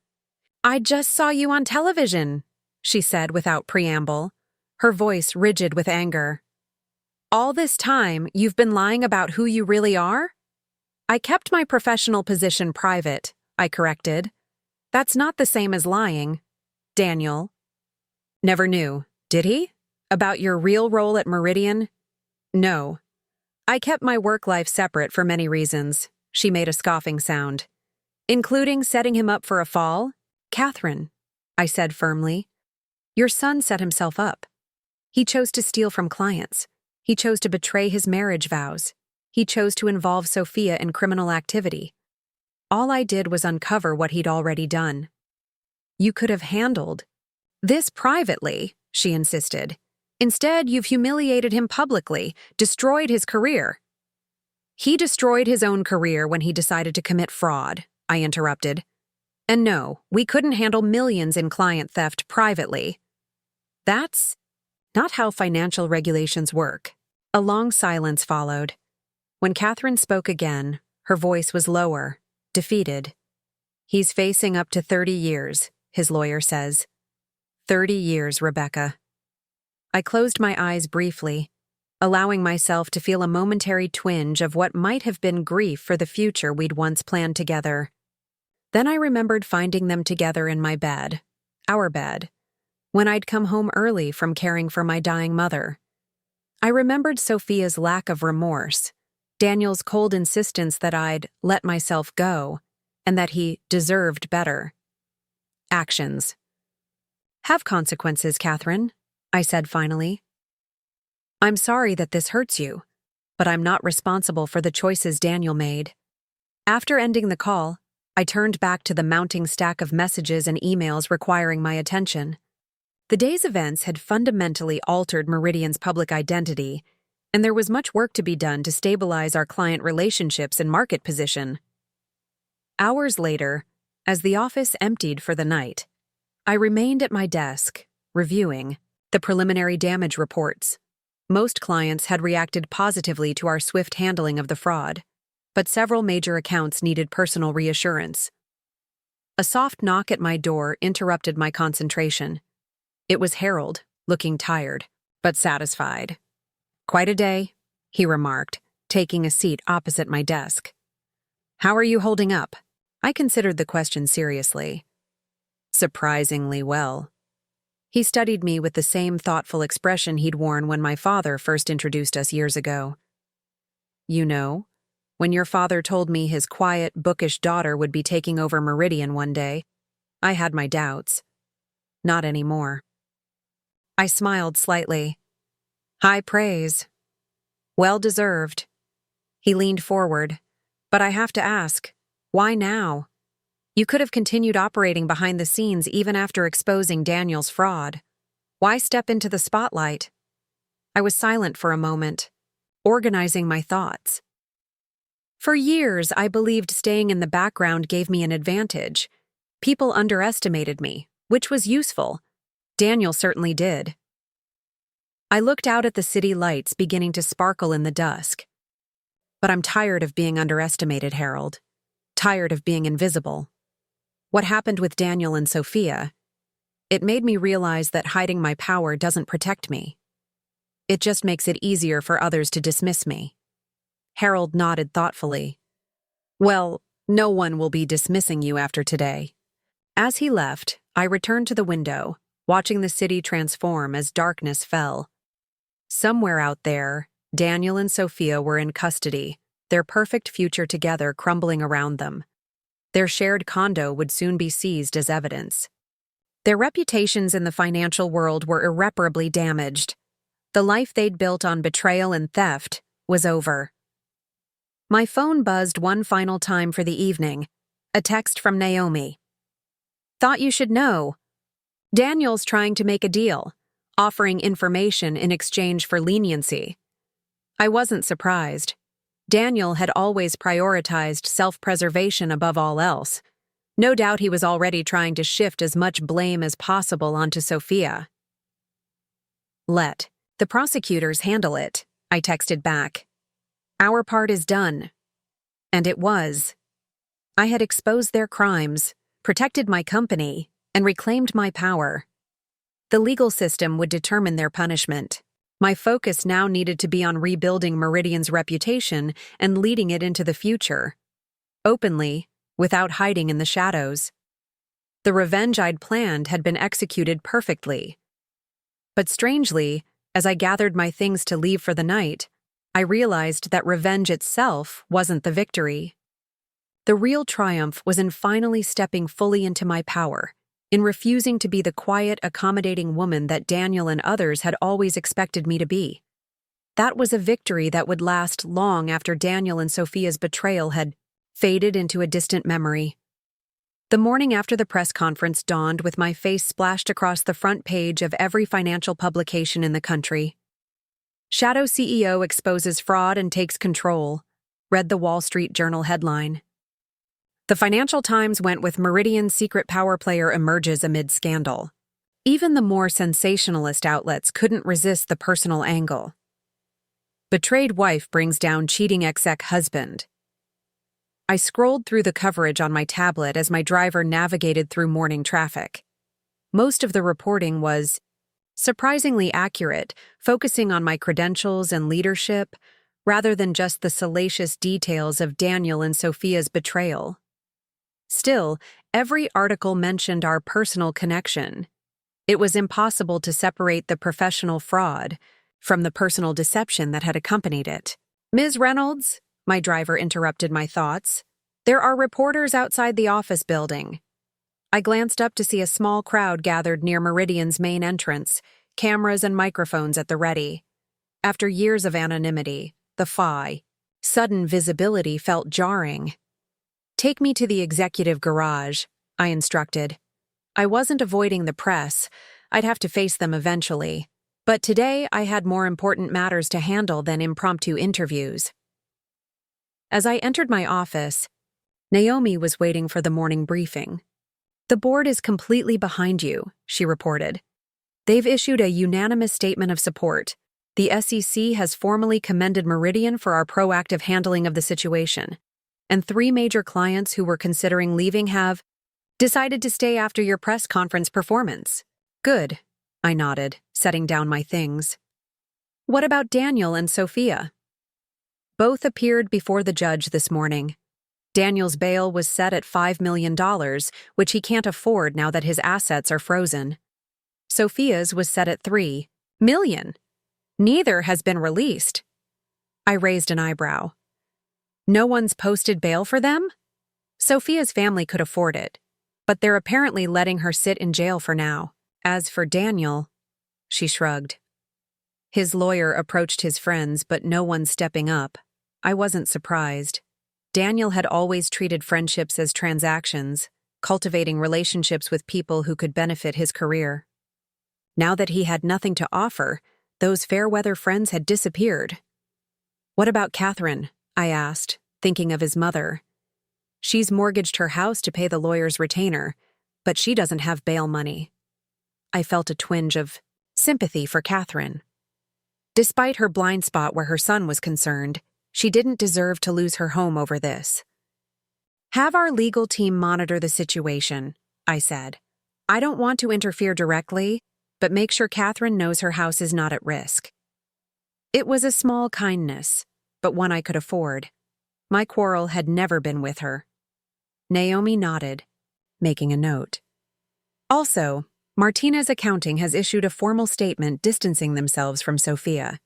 "I just saw you on television," she said without preamble, her voice rigid with anger. "All this time, you've been lying about who you really are?" "I kept my professional position private," I corrected. "That's not the same as lying." "Daniel." "Never knew, did he? About your real role at Meridian?" "No. I kept my work life separate for many reasons." She made a scoffing sound. "Including setting him up for a fall?" "Catherine," I said firmly, "your son set himself up. He chose to steal from clients. He chose to betray his marriage vows. He chose to involve Sophia in criminal activity. All I did was uncover what he'd already done." "You could have handled this privately," she insisted. "Instead, you've humiliated him publicly, destroyed his career." "He destroyed his own career when he decided to commit fraud," I interrupted. "And no, we couldn't handle millions in client theft privately." "That's not how financial regulations work." A long silence followed. When Catherine spoke again, her voice was lower, defeated. "He's facing up to 30 years, his lawyer says." 30 years, Rebecca. I closed my eyes briefly, allowing myself to feel a momentary twinge of what might have been grief for the future we'd once planned together. Then I remembered finding them together in my bed, our bed, when I'd come home early from caring for my dying mother. I remembered Sophia's lack of remorse, Daniel's cold insistence that I'd let myself go, and that he deserved better. Actions have consequences, Catherine, I said finally. "I'm sorry that this hurts you, but I'm not responsible for the choices Daniel made." After ending the call, I turned back to the mounting stack of messages and emails requiring my attention. The day's events had fundamentally altered Meridian's public identity, and there was much work to be done to stabilize our client relationships and market position. Hours later, as the office emptied for the night, I remained at my desk, reviewing the preliminary damage reports. Most clients had reacted positively to our swift handling of the fraud, but several major accounts needed personal reassurance. A soft knock at my door interrupted my concentration. It was Harold, looking tired, but satisfied. "Quite a day," he remarked, taking a seat opposite my desk. "How are you holding up?" I considered the question seriously. "Surprisingly well." He studied me with the same thoughtful expression he'd worn when my father first introduced us years ago. "You know, when your father told me his quiet, bookish daughter would be taking over Meridian one day, I had my doubts. not anymore. I smiled slightly. High praise. Well deserved. He leaned forward. But I have to ask, why now? You could have continued operating behind the scenes even after exposing Daniel's fraud. Why step into the spotlight? I was silent for a moment, organizing my thoughts. For years, I believed staying in the background gave me an advantage. People underestimated me, which was useful. Daniel certainly did. I looked out at the city lights beginning to sparkle in the dusk. But I'm tired of being underestimated, Harold. Tired of being invisible. What happened with Daniel and Sophia? It made me realize that hiding my power doesn't protect me. It just makes it easier for others to dismiss me. Harold nodded thoughtfully. Well, no one will be dismissing you after today. As he left, I returned to the window, watching the city transform as darkness fell. Somewhere out there, Daniel and Sophia were in custody, their perfect future together crumbling around them. Their shared condo would soon be seized as evidence. Their reputations in the financial world were irreparably damaged. The life they'd built on betrayal and theft was over. My phone buzzed one final time for the evening. A text from Naomi. Thought you should know. Daniel's trying to make a deal, offering information in exchange for leniency. I wasn't surprised. Daniel had always prioritized self-preservation above all else. No doubt he was already trying to shift as much blame as possible onto Sophia. Let the prosecutors handle it, I texted back. Our part is done. And it was. I had exposed their crimes, protected my company, and reclaimed my power. The legal system would determine their punishment. My focus now needed to be on rebuilding Meridian's reputation and leading it into the future. Openly, without hiding in the shadows. The revenge I'd planned had been executed perfectly. But strangely, as I gathered my things to leave for the night, I realized that revenge itself wasn't the victory. The real triumph was in finally stepping fully into my power, in refusing to be the quiet, accommodating woman that Daniel and others had always expected me to be. That was a victory that would last long after Daniel and Sophia's betrayal had faded into a distant memory. The morning after the press conference dawned with my face splashed across the front page of every financial publication in the country. Shadow CEO exposes fraud and takes control, read the Wall Street Journal headline. The Financial Times went with Meridian's secret power player emerges amid scandal. Even the more sensationalist outlets couldn't resist the personal angle. Betrayed wife brings down cheating exec husband. I scrolled through the coverage on my tablet as my driver navigated through morning traffic. Most of the reporting was surprisingly accurate, focusing on my credentials and leadership, rather than just the salacious details of Daniel and Sophia's betrayal. Still, every article mentioned our personal connection. It was impossible to separate the professional fraud from the personal deception that had accompanied it. Ms. Reynolds, my driver interrupted my thoughts. There are reporters outside the office building. I glanced up to see a small crowd gathered near Meridian's main entrance, cameras and microphones at the ready. After years of anonymity, sudden visibility felt jarring. Take me to the executive garage, I instructed. I wasn't avoiding the press. I'd have to face them eventually. But today I had more important matters to handle than impromptu interviews. As I entered my office, Naomi was waiting for the morning briefing. The board is completely behind you, she reported. They've issued a unanimous statement of support. The SEC has formally commended Meridian for our proactive handling of the situation. And 3 major clients who were considering leaving have decided to stay after your press conference performance. Good, I nodded, setting down my things. What about Daniel and Sophia? Both appeared before the judge this morning. Daniel's bail was set at $5 million, which he can't afford now that his assets are frozen. Sophia's was set at $3 million. Neither has been released. I raised an eyebrow. No one's posted bail for them? Sophia's family could afford it, but they're apparently letting her sit in jail for now. As for Daniel, she shrugged. His lawyer approached his friends, but no one stepping up. I wasn't surprised. Daniel had always treated friendships as transactions, cultivating relationships with people who could benefit his career. Now that he had nothing to offer, those fair-weather friends had disappeared. What about Catherine? I asked, thinking of his mother. She's mortgaged her house to pay the lawyer's retainer, but she doesn't have bail money. I felt a twinge of sympathy for Catherine. Despite her blind spot where her son was concerned, she didn't deserve to lose her home over this. Have our legal team monitor the situation, I said. I don't want to interfere directly, but make sure Catherine knows her house is not at risk. It was a small kindness, but one I could afford. My quarrel had never been with her. Naomi nodded, making a note. Also, Martinez Accounting has issued a formal statement distancing themselves from Sophia.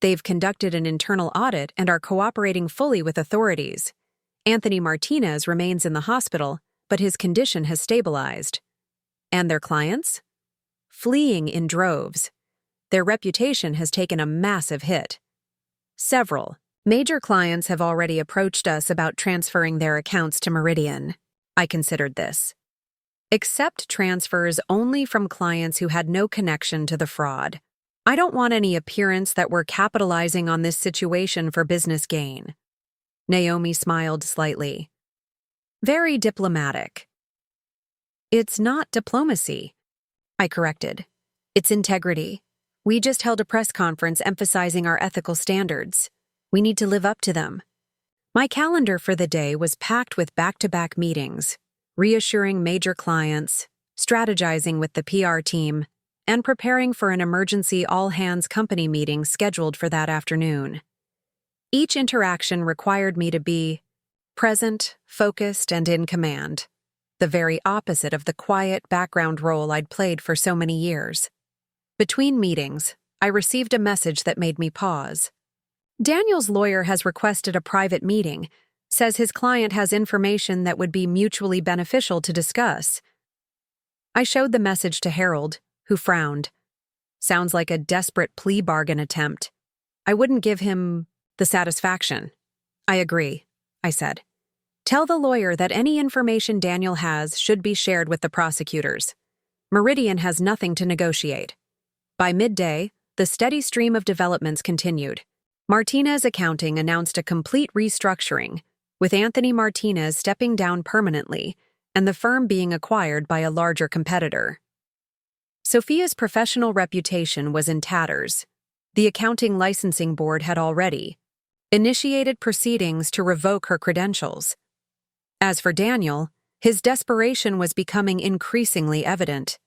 They've conducted an internal audit and are cooperating fully with authorities. Anthony Martinez remains in the hospital, but his condition has stabilized. And their clients? Fleeing in droves. Their reputation has taken a massive hit. Several major clients have already approached us about transferring their accounts to Meridian. I considered this. Accept transfers only from clients who had no connection to the fraud. I don't want any appearance that we're capitalizing on this situation for business gain. Naomi smiled slightly. Very diplomatic. It's not diplomacy, I corrected. It's integrity. We just held a press conference emphasizing our ethical standards. We need to live up to them. My calendar for the day was packed with back-to-back meetings, reassuring major clients, strategizing with the PR team, and preparing for an emergency all-hands company meeting scheduled for that afternoon. Each interaction required me to be present, focused, and in command, the very opposite of the quiet background role I'd played for so many years. Between meetings, I received a message that made me pause. Daniel's lawyer has requested a private meeting, says his client has information that would be mutually beneficial to discuss. I showed the message to Harold, who frowned. Sounds like a desperate plea bargain attempt. I wouldn't give him the satisfaction. I agree, I said. Tell the lawyer that any information Daniel has should be shared with the prosecutors. Meridian has nothing to negotiate. By midday, the steady stream of developments continued. Martinez Accounting announced a complete restructuring, with Anthony Martinez stepping down permanently and the firm being acquired by a larger competitor. Sophia's professional reputation was in tatters. The accounting licensing board had already initiated proceedings to revoke her credentials. As for Daniel, his desperation was becoming increasingly evident.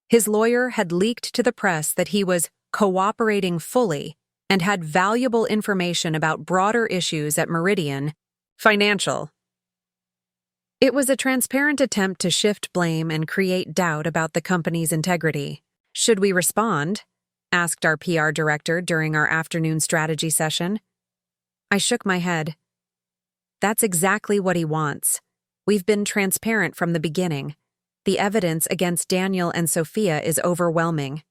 His lawyer had leaked to the press that he was cooperating fully and had valuable information about broader issues at Meridian Financial. It was a transparent attempt to shift blame and create doubt about the company's integrity. Should we respond? Asked our PR director during our afternoon strategy session. I shook my head. That's exactly what he wants. We've been transparent from the beginning. The evidence against Daniel and Sophia is overwhelming.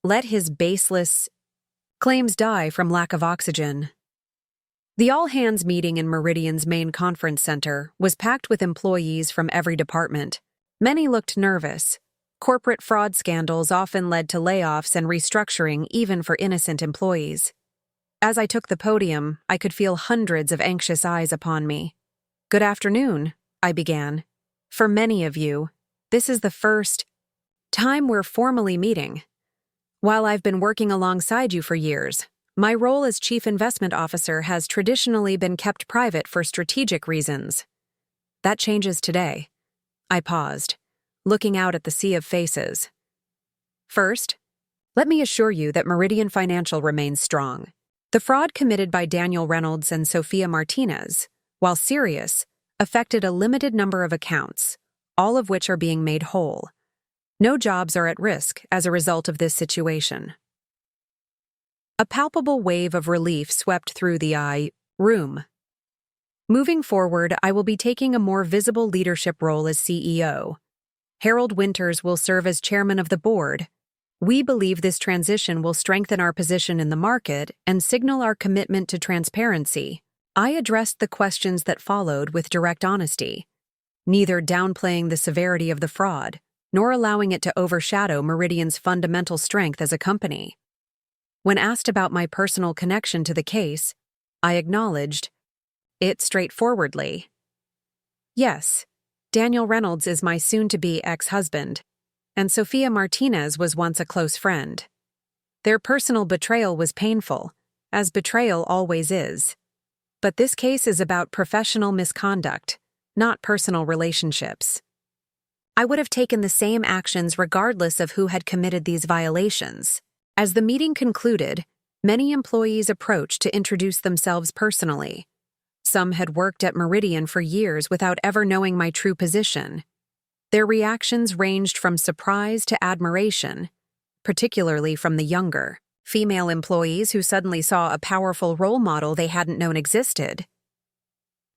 Let his baseless claims die from lack of oxygen. The all-hands meeting in Meridian's main conference center was packed with employees from every department. Many looked nervous. Corporate fraud scandals often led to layoffs and restructuring even for innocent employees. As I took the podium, I could feel hundreds of anxious eyes upon me. Good afternoon, I began. For many of you, this is the first time we're formally meeting. While I've been working alongside you for years, my role as Chief Investment Officer has traditionally been kept private for strategic reasons. That changes today. I paused, looking out at the sea of faces. First, let me assure you that Meridian Financial remains strong. The fraud committed by Daniel Reynolds and Sophia Martinez, while serious, affected a limited number of accounts, all of which are being made whole. No jobs are at risk as a result of this situation. A palpable wave of relief swept through the room. Moving forward, I will be taking a more visible leadership role as CEO. Harold Winters will serve as chairman of the board. We believe this transition will strengthen our position in the market and signal our commitment to transparency. I addressed the questions that followed with direct honesty, neither downplaying the severity of the fraud, nor allowing it to overshadow Meridian's fundamental strength as a company. When asked about my personal connection to the case, I acknowledged it straightforwardly. Yes, Daniel Reynolds is my soon-to-be ex-husband, and Sophia Martinez was once a close friend. Their personal betrayal was painful, as betrayal always is. But this case is about professional misconduct, not personal relationships. I would have taken the same actions regardless of who had committed these violations. As the meeting concluded, many employees approached to introduce themselves personally. Some had worked at Meridian for years without ever knowing my true position. Their reactions ranged from surprise to admiration, particularly from the younger, female employees who suddenly saw a powerful role model they hadn't known existed.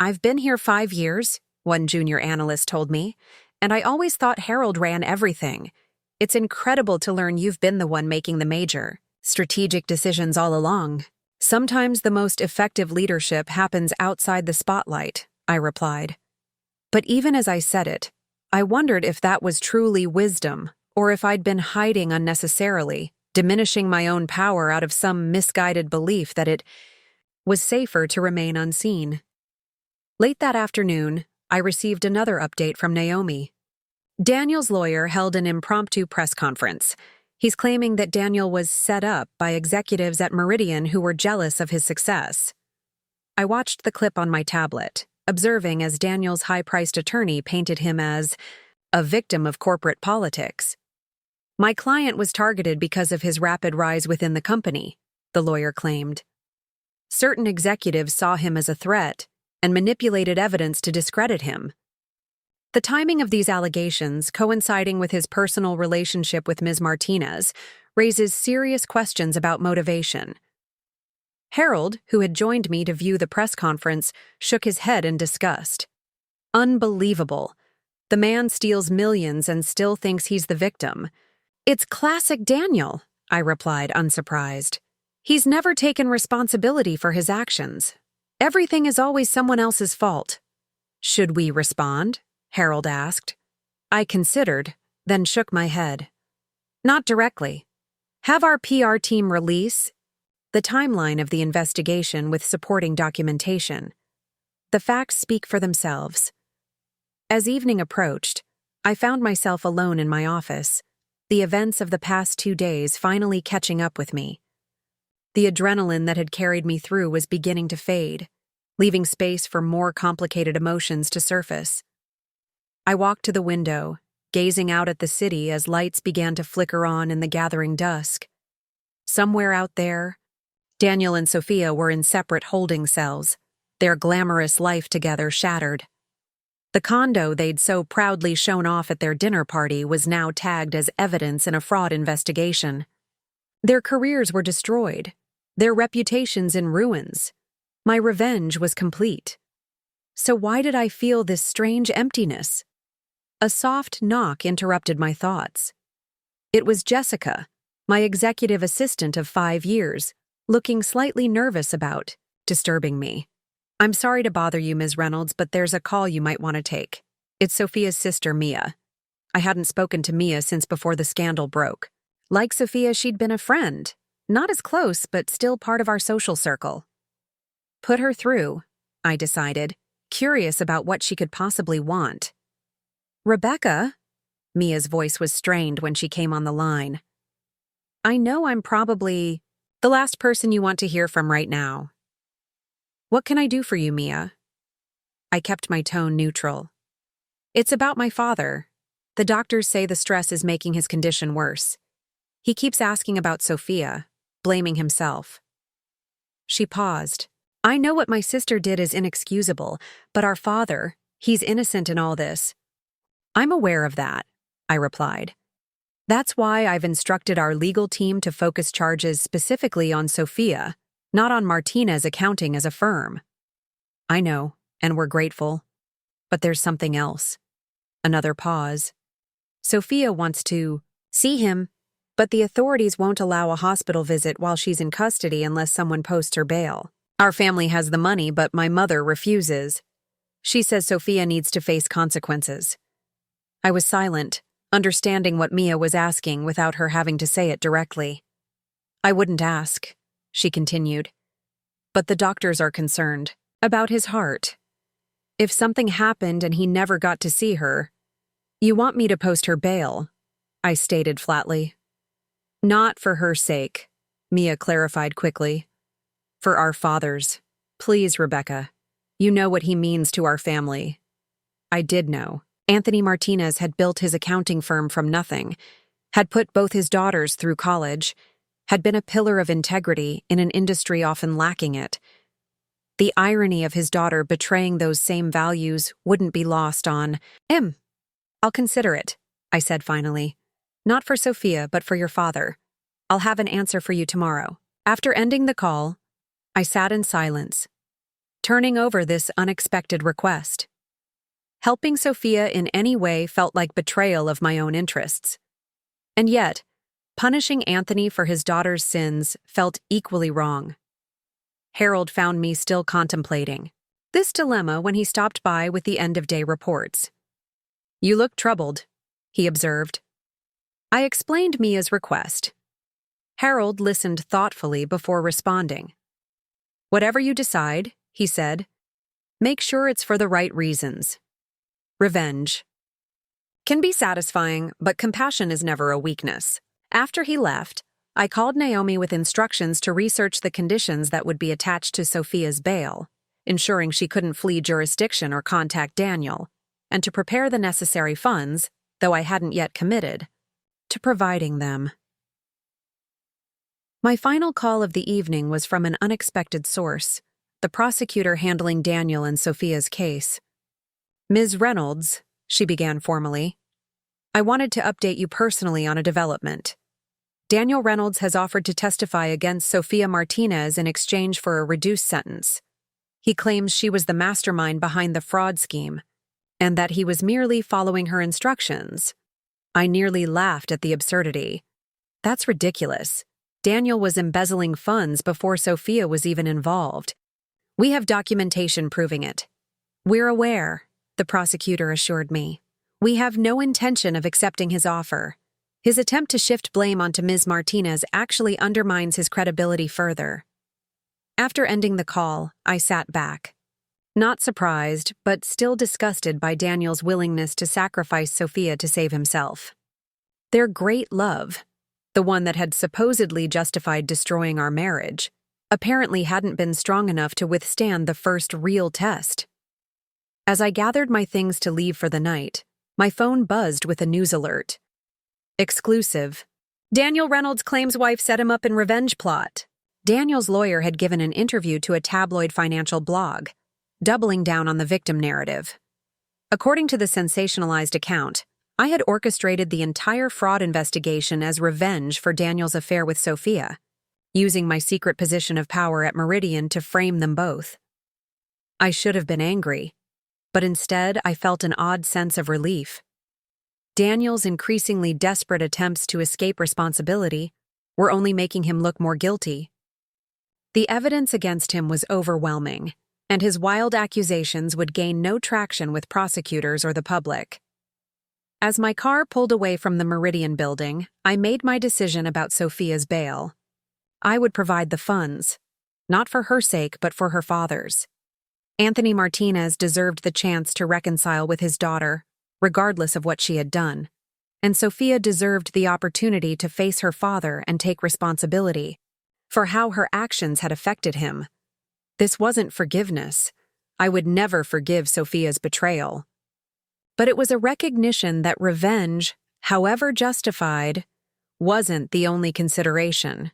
"I've been here 5 years," one junior analyst told me, "and I always thought Harold ran everything. It's incredible to learn you've been the one making the major, strategic decisions all along." "Sometimes the most effective leadership happens outside the spotlight," I replied. But even as I said it, I wondered if that was truly wisdom, or if I'd been hiding unnecessarily, diminishing my own power out of some misguided belief that it was safer to remain unseen. Late that afternoon, I received another update from Naomi. Daniel's lawyer held an impromptu press conference. He's claiming that Daniel was set up by executives at Meridian who were jealous of his success. I watched the clip on my tablet, observing as Daniel's high-priced attorney painted him as a victim of corporate politics. "My client was targeted because of his rapid rise within the company," the lawyer claimed. "Certain executives saw him as a threat and manipulated evidence to discredit him." The timing of these allegations, coinciding with his personal relationship with Ms. Martinez, raises serious questions about motivation. Harold, who had joined me to view the press conference, shook his head in disgust. "Unbelievable. The man steals millions and still thinks he's the victim." "It's classic Daniel," I replied, unsurprised. "He's never taken responsibility for his actions. Everything is always someone else's fault." "Should we respond?" Harold asked. I considered, then shook my head. "Not directly. Have our PR team release the timeline of the investigation with supporting documentation. The facts speak for themselves." As evening approached, I found myself alone in my office, the events of the past 2 days finally catching up with me. The adrenaline that had carried me through was beginning to fade, leaving space for more complicated emotions to surface. I walked to the window, gazing out at the city as lights began to flicker on in the gathering dusk. Somewhere out there, Daniel and Sophia were in separate holding cells, their glamorous life together shattered. The condo they'd so proudly shown off at their dinner party was now tagged as evidence in a fraud investigation. Their careers were destroyed, their reputations in ruins. My revenge was complete. So why did I feel this strange emptiness? A soft knock interrupted my thoughts. It was Jessica, my executive assistant of 5 years, looking slightly nervous about disturbing me. "I'm sorry to bother you, Ms. Reynolds, but there's a call you might want to take. It's Sophia's sister, Mia." I hadn't spoken to Mia since before the scandal broke. Like Sophia, she'd been a friend. Not as close, but still part of our social circle. "Put her through," I decided, curious about what she could possibly want. "Rebecca?" Mia's voice was strained when she came on the line. "I know I'm probably the last person you want to hear from right now. What can I do for you, Mia?" I kept my tone neutral. "It's about my father. The doctors say the stress is making his condition worse. He keeps asking about Sophia, blaming himself." She paused. "I know what my sister did is inexcusable, but our father, he's innocent in all this." "I'm aware of that," I replied. "That's why I've instructed our legal team to focus charges specifically on Sophia, not on Martinez accounting as a firm." "I know, and we're grateful. But there's something else." Another pause. Sophia wants to see him, but the authorities won't allow a hospital visit while she's in custody unless someone posts her bail. Our family has the money, but my mother refuses. She says Sophia needs to face consequences. I was silent, understanding what Mia was asking without her having to say it directly. I wouldn't ask, she continued. But the doctors are concerned about his heart. If something happened and he never got to see her, you want me to post her bail, I stated flatly. Not for her sake, Mia clarified quickly. For our father's. Please, Rebecca. You know what he means to our family. I did know. Anthony Martinez had built his accounting firm from nothing, had put both his daughters through college, had been a pillar of integrity in an industry often lacking it. The irony of his daughter betraying those same values wouldn't be lost on him. I'll consider it, I said finally. Not for Sophia, but for your father. I'll have an answer for you tomorrow. After ending the call, I sat in silence, turning over this unexpected request. Helping Sophia in any way felt like betrayal of my own interests. And yet, punishing Anthony for his daughter's sins felt equally wrong. Harold found me still contemplating this dilemma when he stopped by with the end-of-day reports. You look troubled, he observed. I explained Mia's request. Harold listened thoughtfully before responding. Whatever you decide, he said, make sure it's for the right reasons. Revenge can be satisfying, but compassion is never a weakness. After he left, I called Naomi with instructions to research the conditions that would be attached to Sophia's bail, ensuring she couldn't flee jurisdiction or contact Daniel, and to prepare the necessary funds, though I hadn't yet committed, to providing them. My final call of the evening was from an unexpected source, the prosecutor handling Daniel and Sophia's case. Ms. Reynolds, she began formally, I wanted to update you personally on a development. Daniel Reynolds has offered to testify against Sophia Martinez in exchange for a reduced sentence. He claims she was the mastermind behind the fraud scheme, and that he was merely following her instructions. I nearly laughed at the absurdity. That's ridiculous. Daniel was embezzling funds before Sophia was even involved. We have documentation proving it. We're aware, the prosecutor assured me. We have no intention of accepting his offer. His attempt to shift blame onto Ms. Martinez actually undermines his credibility further. After ending the call, I sat back. Not surprised, but still disgusted by Daniel's willingness to sacrifice Sophia to save himself. Their great love, the one that had supposedly justified destroying our marriage, apparently hadn't been strong enough to withstand the first real test. As I gathered my things to leave for the night, my phone buzzed with a news alert. Exclusive. Daniel Reynolds claims wife set him up in revenge plot. Daniel's lawyer had given an interview to a tabloid financial blog, doubling down on the victim narrative. According to the sensationalized account, I had orchestrated the entire fraud investigation as revenge for Daniel's affair with Sophia, using my secret position of power at Meridian to frame them both. I should have been angry, but instead I felt an odd sense of relief. Daniel's increasingly desperate attempts to escape responsibility were only making him look more guilty. The evidence against him was overwhelming, and his wild accusations would gain no traction with prosecutors or the public. As my car pulled away from the Meridian building, I made my decision about Sophia's bail. I would provide the funds, not for her sake but for her father's. Anthony Martinez deserved the chance to reconcile with his daughter, regardless of what she had done, and Sophia deserved the opportunity to face her father and take responsibility for how her actions had affected him. This wasn't forgiveness. I would never forgive Sophia's betrayal. But it was a recognition that revenge, however justified, wasn't the only consideration.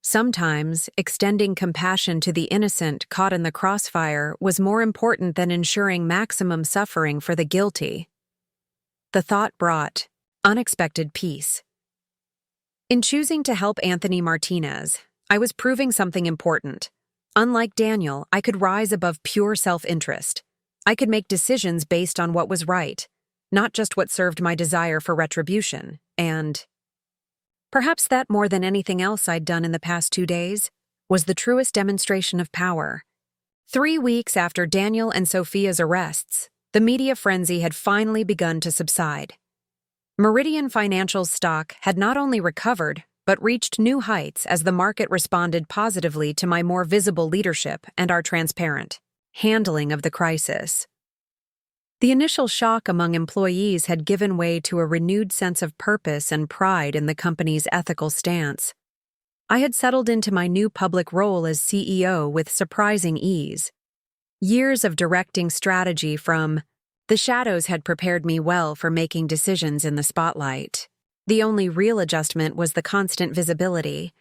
Sometimes, extending compassion to the innocent caught in the crossfire was more important than ensuring maximum suffering for the guilty. The thought brought unexpected peace. In choosing to help Anthony Martinez, I was proving something important. Unlike Daniel, I could rise above pure self-interest. I could make decisions based on what was right, not just what served my desire for retribution, and perhaps that more than anything else I'd done in the past 2 days was the truest demonstration of power. 3 weeks after Daniel and Sophia's arrests, the media frenzy had finally begun to subside. Meridian Financial's stock had not only recovered, but reached new heights as the market responded positively to my more visible leadership and our transparent handling of the crisis. The initial shock among employees had given way to a renewed sense of purpose and pride in the company's ethical stance. I had settled into my new public role as CEO with surprising ease. Years of directing strategy from the shadows had prepared me well for making decisions in the spotlight. The only real adjustment was the constant visibility,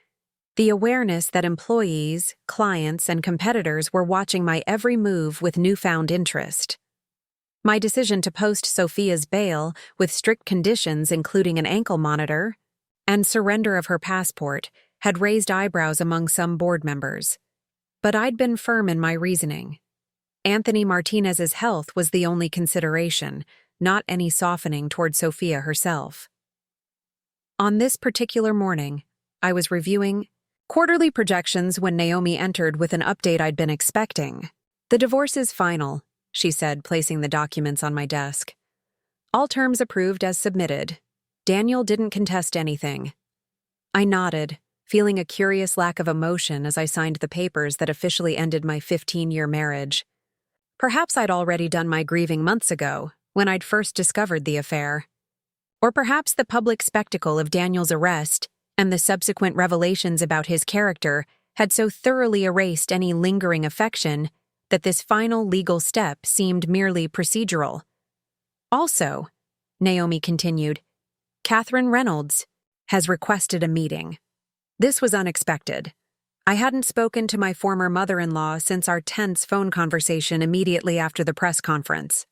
the awareness that employees, clients, and competitors were watching my every move with newfound interest. My decision to post Sophia's bail with strict conditions including an ankle monitor and surrender of her passport had raised eyebrows among some board members. But I'd been firm in my reasoning. Anthony Martinez's health was the only consideration, not any softening toward Sophia herself. On this particular morning, I was reviewing quarterly projections when Naomi entered with an update I'd been expecting. "The divorce is final," she said, placing the documents on my desk. "All terms approved as submitted. Daniel didn't contest anything." I nodded, feeling a curious lack of emotion as I signed the papers that officially ended my 15-year marriage. Perhaps I'd already done my grieving months ago, when I'd first discovered the affair. Or perhaps the public spectacle of Daniel's arrest and the subsequent revelations about his character had so thoroughly erased any lingering affection that this final legal step seemed merely procedural. "Also," Naomi continued, "Catherine Reynolds has requested a meeting." This was unexpected. I hadn't spoken to my former mother-in-law since our tense phone conversation immediately after the press conference.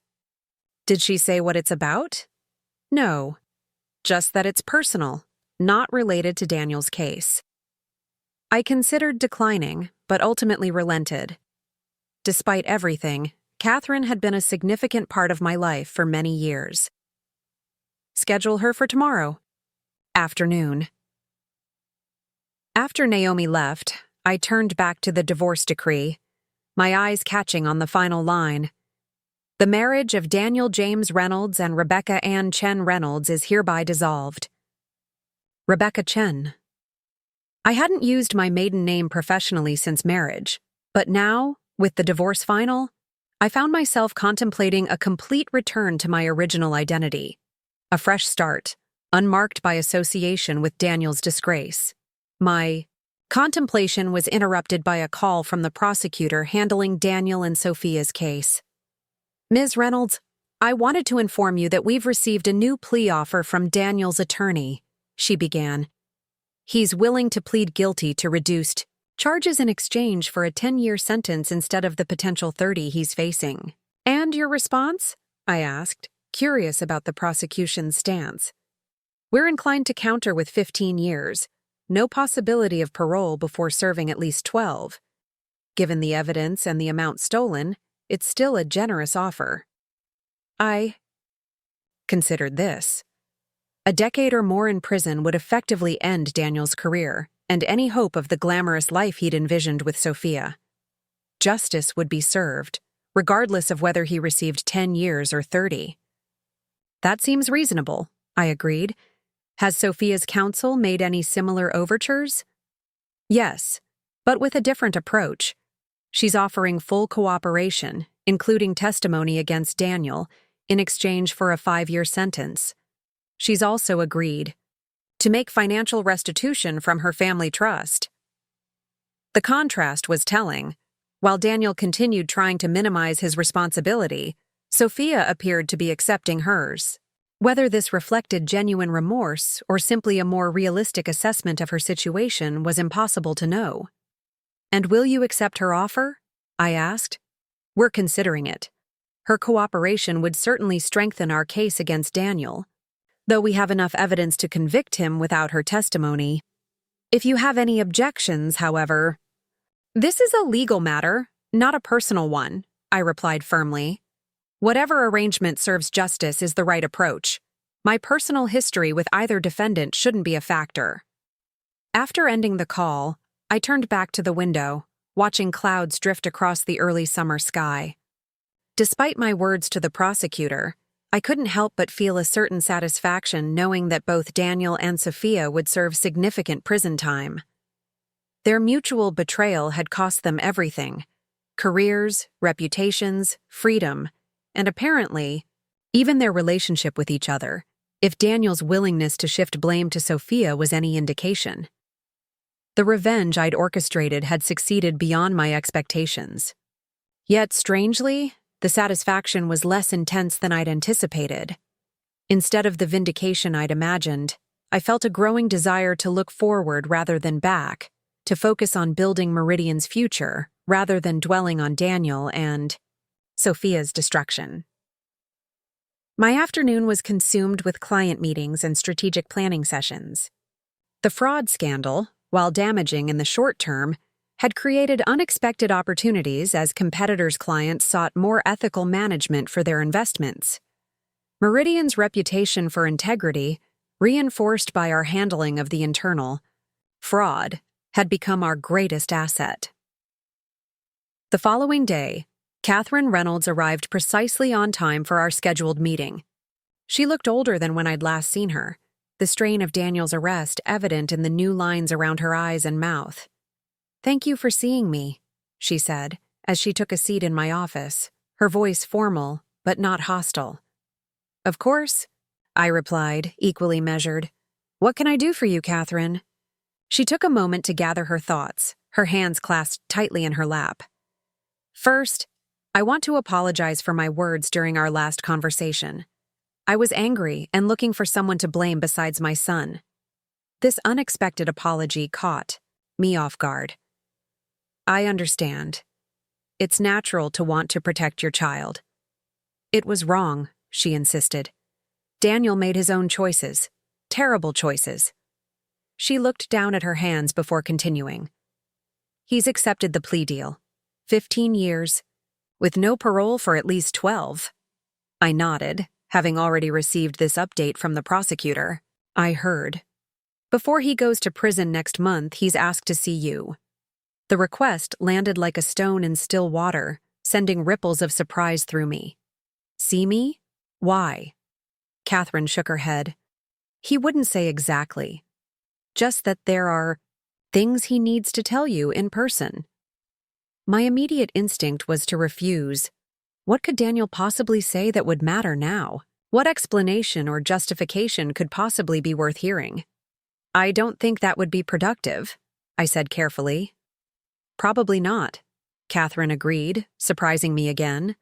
Did she say what it's about? No. Just that it's personal, not related to Daniel's case. I considered declining, but ultimately relented. Despite everything, Catherine had been a significant part of my life for many years. "Schedule her for tomorrow afternoon." After Naomi left, I turned back to the divorce decree, my eyes catching on the final line. "The marriage of Daniel James Reynolds and Rebecca Ann Chen Reynolds is hereby dissolved." Rebecca Chen. I hadn't used my maiden name professionally since marriage, but now, with the divorce final, I found myself contemplating a complete return to my original identity. A fresh start, unmarked by association with Daniel's disgrace. My contemplation was interrupted by a call from the prosecutor handling Daniel and Sophia's case. "Ms. Reynolds, I wanted to inform you that we've received a new plea offer from Daniel's attorney," she began. "He's willing to plead guilty to reduced charges in exchange for a 10-year sentence instead of the potential 30 he's facing." "And your response?" I asked, curious about the prosecution's stance. "We're inclined to counter with 15 years. No possibility of parole before serving at least 12. Given the evidence and the amount stolen, it's still a generous offer." I considered this. A decade or more in prison would effectively end Daniel's career and any hope of the glamorous life he'd envisioned with Sophia. Justice would be served, regardless of whether he received 10 years or 30. "That seems reasonable," I agreed. "Has Sophia's counsel made any similar overtures?" "Yes, but with a different approach. She's offering full cooperation, including testimony against Daniel, in exchange for a 5-year sentence. She's also agreed to make financial restitution from her family trust." The contrast was telling. While Daniel continued trying to minimize his responsibility, Sophia appeared to be accepting hers. Whether this reflected genuine remorse or simply a more realistic assessment of her situation was impossible to know. "And will you accept her offer?" I asked. "We're considering it. Her cooperation would certainly strengthen our case against Daniel, though we have enough evidence to convict him without her testimony. If you have any objections, however—" "This is a legal matter, not a personal one," I replied firmly. Whatever arrangement serves justice is the right approach. My personal history with either defendant shouldn't be a factor. After ending the call, I turned back to the window, watching clouds drift across the early summer sky. Despite my words to the prosecutor, I couldn't help but feel a certain satisfaction knowing that both Daniel and Sophia would serve significant prison time. Their mutual betrayal had cost them everything: careers, reputations, freedom, and apparently, even their relationship with each other, if Daniel's willingness to shift blame to Sophia was any indication. The revenge I'd orchestrated had succeeded beyond my expectations. Yet, strangely, the satisfaction was less intense than I'd anticipated. Instead of the vindication I'd imagined, I felt a growing desire to look forward rather than back, to focus on building Meridian's future rather than dwelling on Daniel and Sophia's destruction. My afternoon was consumed with client meetings and strategic planning sessions. The fraud scandal, while damaging in the short term, had created unexpected opportunities as competitors' clients sought more ethical management for their investments. Meridian's reputation for integrity, reinforced by our handling of the internal fraud, had become our greatest asset. The following day, Catherine Reynolds arrived precisely on time for our scheduled meeting. She looked older than when I'd last seen her, the strain of Daniel's arrest evident in the new lines around her eyes and mouth. "Thank you for seeing me," she said, as she took a seat in my office, her voice formal but not hostile. "Of course," I replied, equally measured. "What can I do for you, Catherine?" She took a moment to gather her thoughts, her hands clasped tightly in her lap. "First, I want to apologize for my words during our last conversation. I was angry and looking for someone to blame besides my son." This unexpected apology caught me off guard. "I understand. It's natural to want to protect your child." "It was wrong," she insisted. "Daniel made his own choices. Terrible choices." She looked down at her hands before continuing. "He's accepted the plea deal. 15 years, with no parole for at least 12. I nodded, having already received this update from the prosecutor. "I heard. Before he goes to prison next month, he's asked to see you." The request landed like a stone in still water, sending ripples of surprise through me. "See me? Why?" Catherine shook her head. "He wouldn't say exactly. Just that there are things he needs to tell you in person." My immediate instinct was to refuse. What could Daniel possibly say that would matter now? What explanation or justification could possibly be worth hearing? "I don't think that would be productive," I said carefully. "Probably not," Catherine agreed, surprising me again.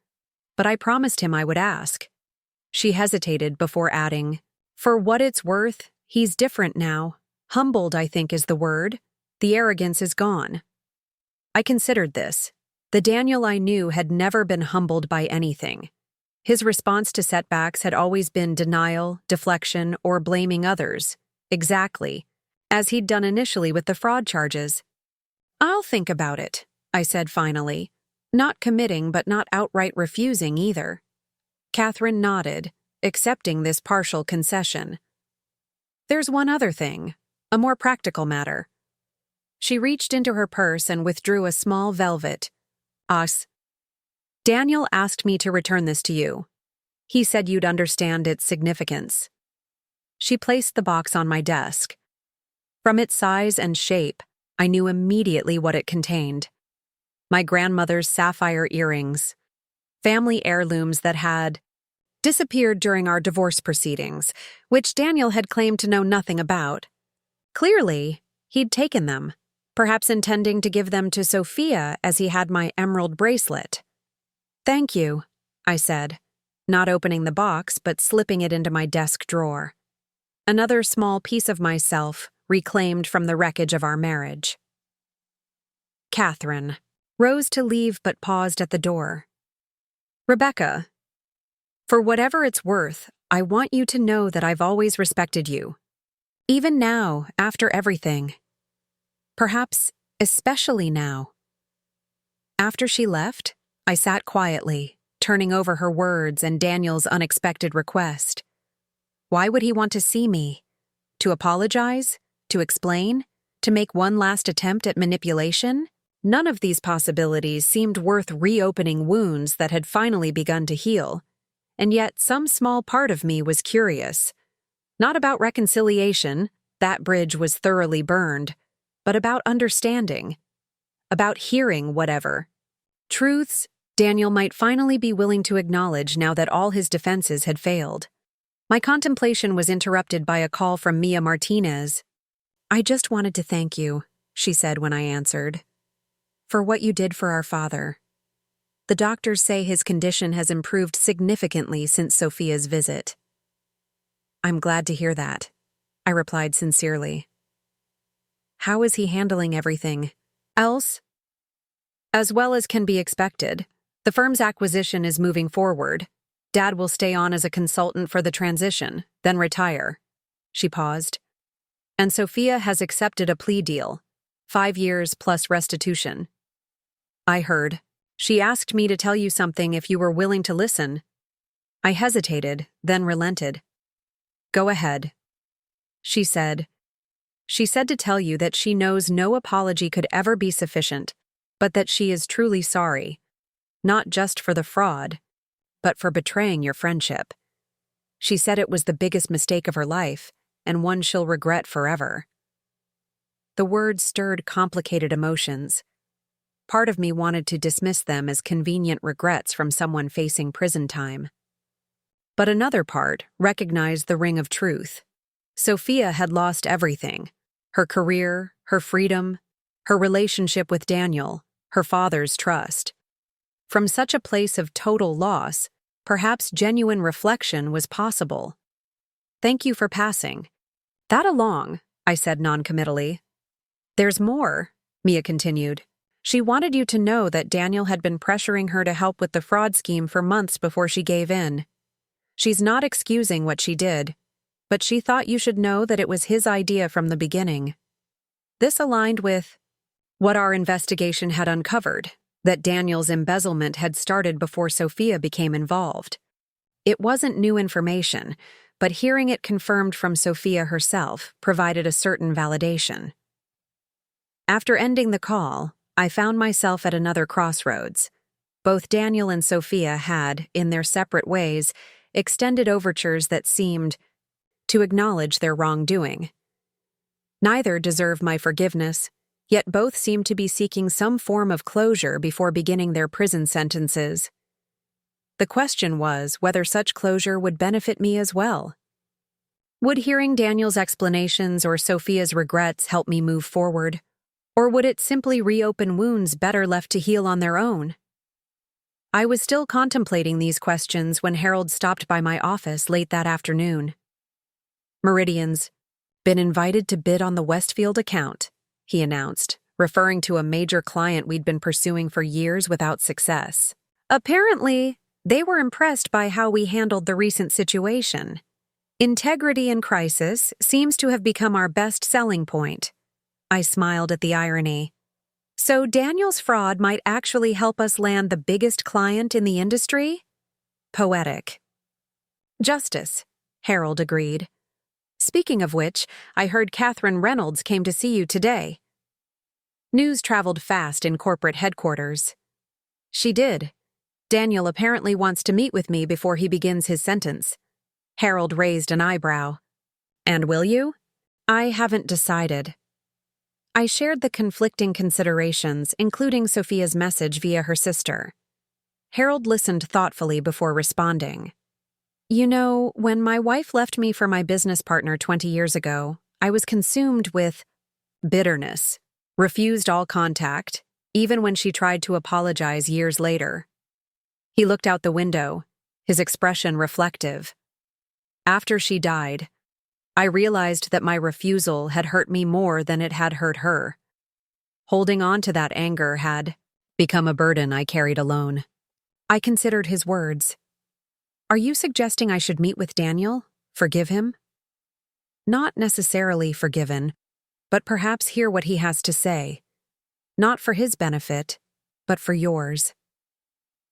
"But I promised him I would ask." She hesitated before adding, "For what it's worth, he's different now. Humbled, I think, is the word. The arrogance is gone." I considered this. The Daniel I knew had never been humbled by anything. His response to setbacks had always been denial, deflection, or blaming others. Exactly, as he'd done initially with the fraud charges. "I'll think about it," I said finally, not committing but not outright refusing either. Catherine nodded, accepting this partial concession. "There's one other thing, a more practical matter." She reached into her purse and withdrew a small velvet. "Daniel asked me to return this to you. He said you'd understand its significance." She placed the box on my desk. From its size and shape, I knew immediately what it contained. My grandmother's sapphire earrings, family heirlooms that had disappeared during our divorce proceedings, which Daniel had claimed to know nothing about. Clearly, he'd taken them, perhaps intending to give them to Sophia as he had my emerald bracelet. "Thank you," I said, not opening the box but slipping it into my desk drawer. Another small piece of myself reclaimed from the wreckage of our marriage. Catherine rose to leave but paused at the door. "Rebecca, for whatever it's worth, I want you to know that I've always respected you. Even now, after everything. Perhaps especially now." After she left, I sat quietly, turning over her words and Daniel's unexpected request. Why would he want to see me? To apologize? To explain? To make one last attempt at manipulation? None of these possibilities seemed worth reopening wounds that had finally begun to heal, and yet some small part of me was curious. Not about reconciliation, that bridge was thoroughly burned, but about understanding. About hearing whatever. Truths Daniel might finally be willing to acknowledge now that all his defenses had failed. My contemplation was interrupted by a call from Mia Martinez. "I just wanted to thank you," she said when I answered, "for what you did for our father. The doctors say his condition has improved significantly since Sophia's visit." "I'm glad to hear that," I replied sincerely. "How is he handling everything else?" "As well as can be expected. The firm's acquisition is moving forward. Dad will stay on as a consultant for the transition, then retire." She paused. "And Sophia has accepted a plea deal, 5 years plus restitution." I heard. "She asked me to tell you something if you were willing to listen." I hesitated, then relented. "Go ahead." She said to tell you that she knows no apology could ever be sufficient, but that she is truly sorry. Not just for the fraud, but for betraying your friendship. She said it was the biggest mistake of her life, and one she'll regret forever. The words stirred complicated emotions. Part of me wanted to dismiss them as convenient regrets from someone facing prison time. But another part recognized the ring of truth. Sophia had lost everything: her career, her freedom, her relationship with Daniel, her father's trust. From such a place of total loss, perhaps genuine reflection was possible. "Thank you for passing that along," I said noncommittally. "There's more," Mia continued. "She wanted you to know that Daniel had been pressuring her to help with the fraud scheme for months before she gave in. She's not excusing what she did, but she thought you should know that it was his idea from the beginning." This aligned with what our investigation had uncovered, that Daniel's embezzlement had started before Sophia became involved. It wasn't new information, but hearing it confirmed from Sophia herself provided a certain validation. After ending the call, I found myself at another crossroads. Both Daniel and Sophia had, in their separate ways, extended overtures that seemed to acknowledge their wrongdoing. Neither deserved my forgiveness, yet both seemed to be seeking some form of closure before beginning their prison sentences. The question was whether such closure would benefit me as well. Would hearing Daniel's explanations or Sophia's regrets help me move forward, or would it simply reopen wounds better left to heal on their own? I was still contemplating these questions when Harold stopped by my office late that afternoon. "Meridian's been invited to bid on the Westfield account," he announced, referring to a major client we'd been pursuing for years without success. "Apparently, they were impressed by how we handled the recent situation. Integrity in crisis seems to have become our best selling point." I smiled at the irony. "So Daniel's fraud might actually help us land the biggest client in the industry?" Poetic. "Justice," Harold agreed. "Speaking of which, I heard Catherine Reynolds came to see you today." News traveled fast in corporate headquarters. "She did. Daniel apparently wants to meet with me before he begins his sentence." Harold raised an eyebrow. "And will you?" "I haven't decided." I shared the conflicting considerations, including Sophia's message via her sister. Harold listened thoughtfully before responding. "You know, when my wife left me for my business partner 20 years ago, I was consumed with bitterness, refused all contact, even when she tried to apologize years later." He looked out the window, his expression reflective. "After she died, I realized that my refusal had hurt me more than it had hurt her. Holding on to that anger had become a burden I carried alone." I considered his words. "Are you suggesting I should meet with Daniel? Forgive him?" "Not necessarily forgiven, but perhaps hear what he has to say. Not for his benefit, but for yours."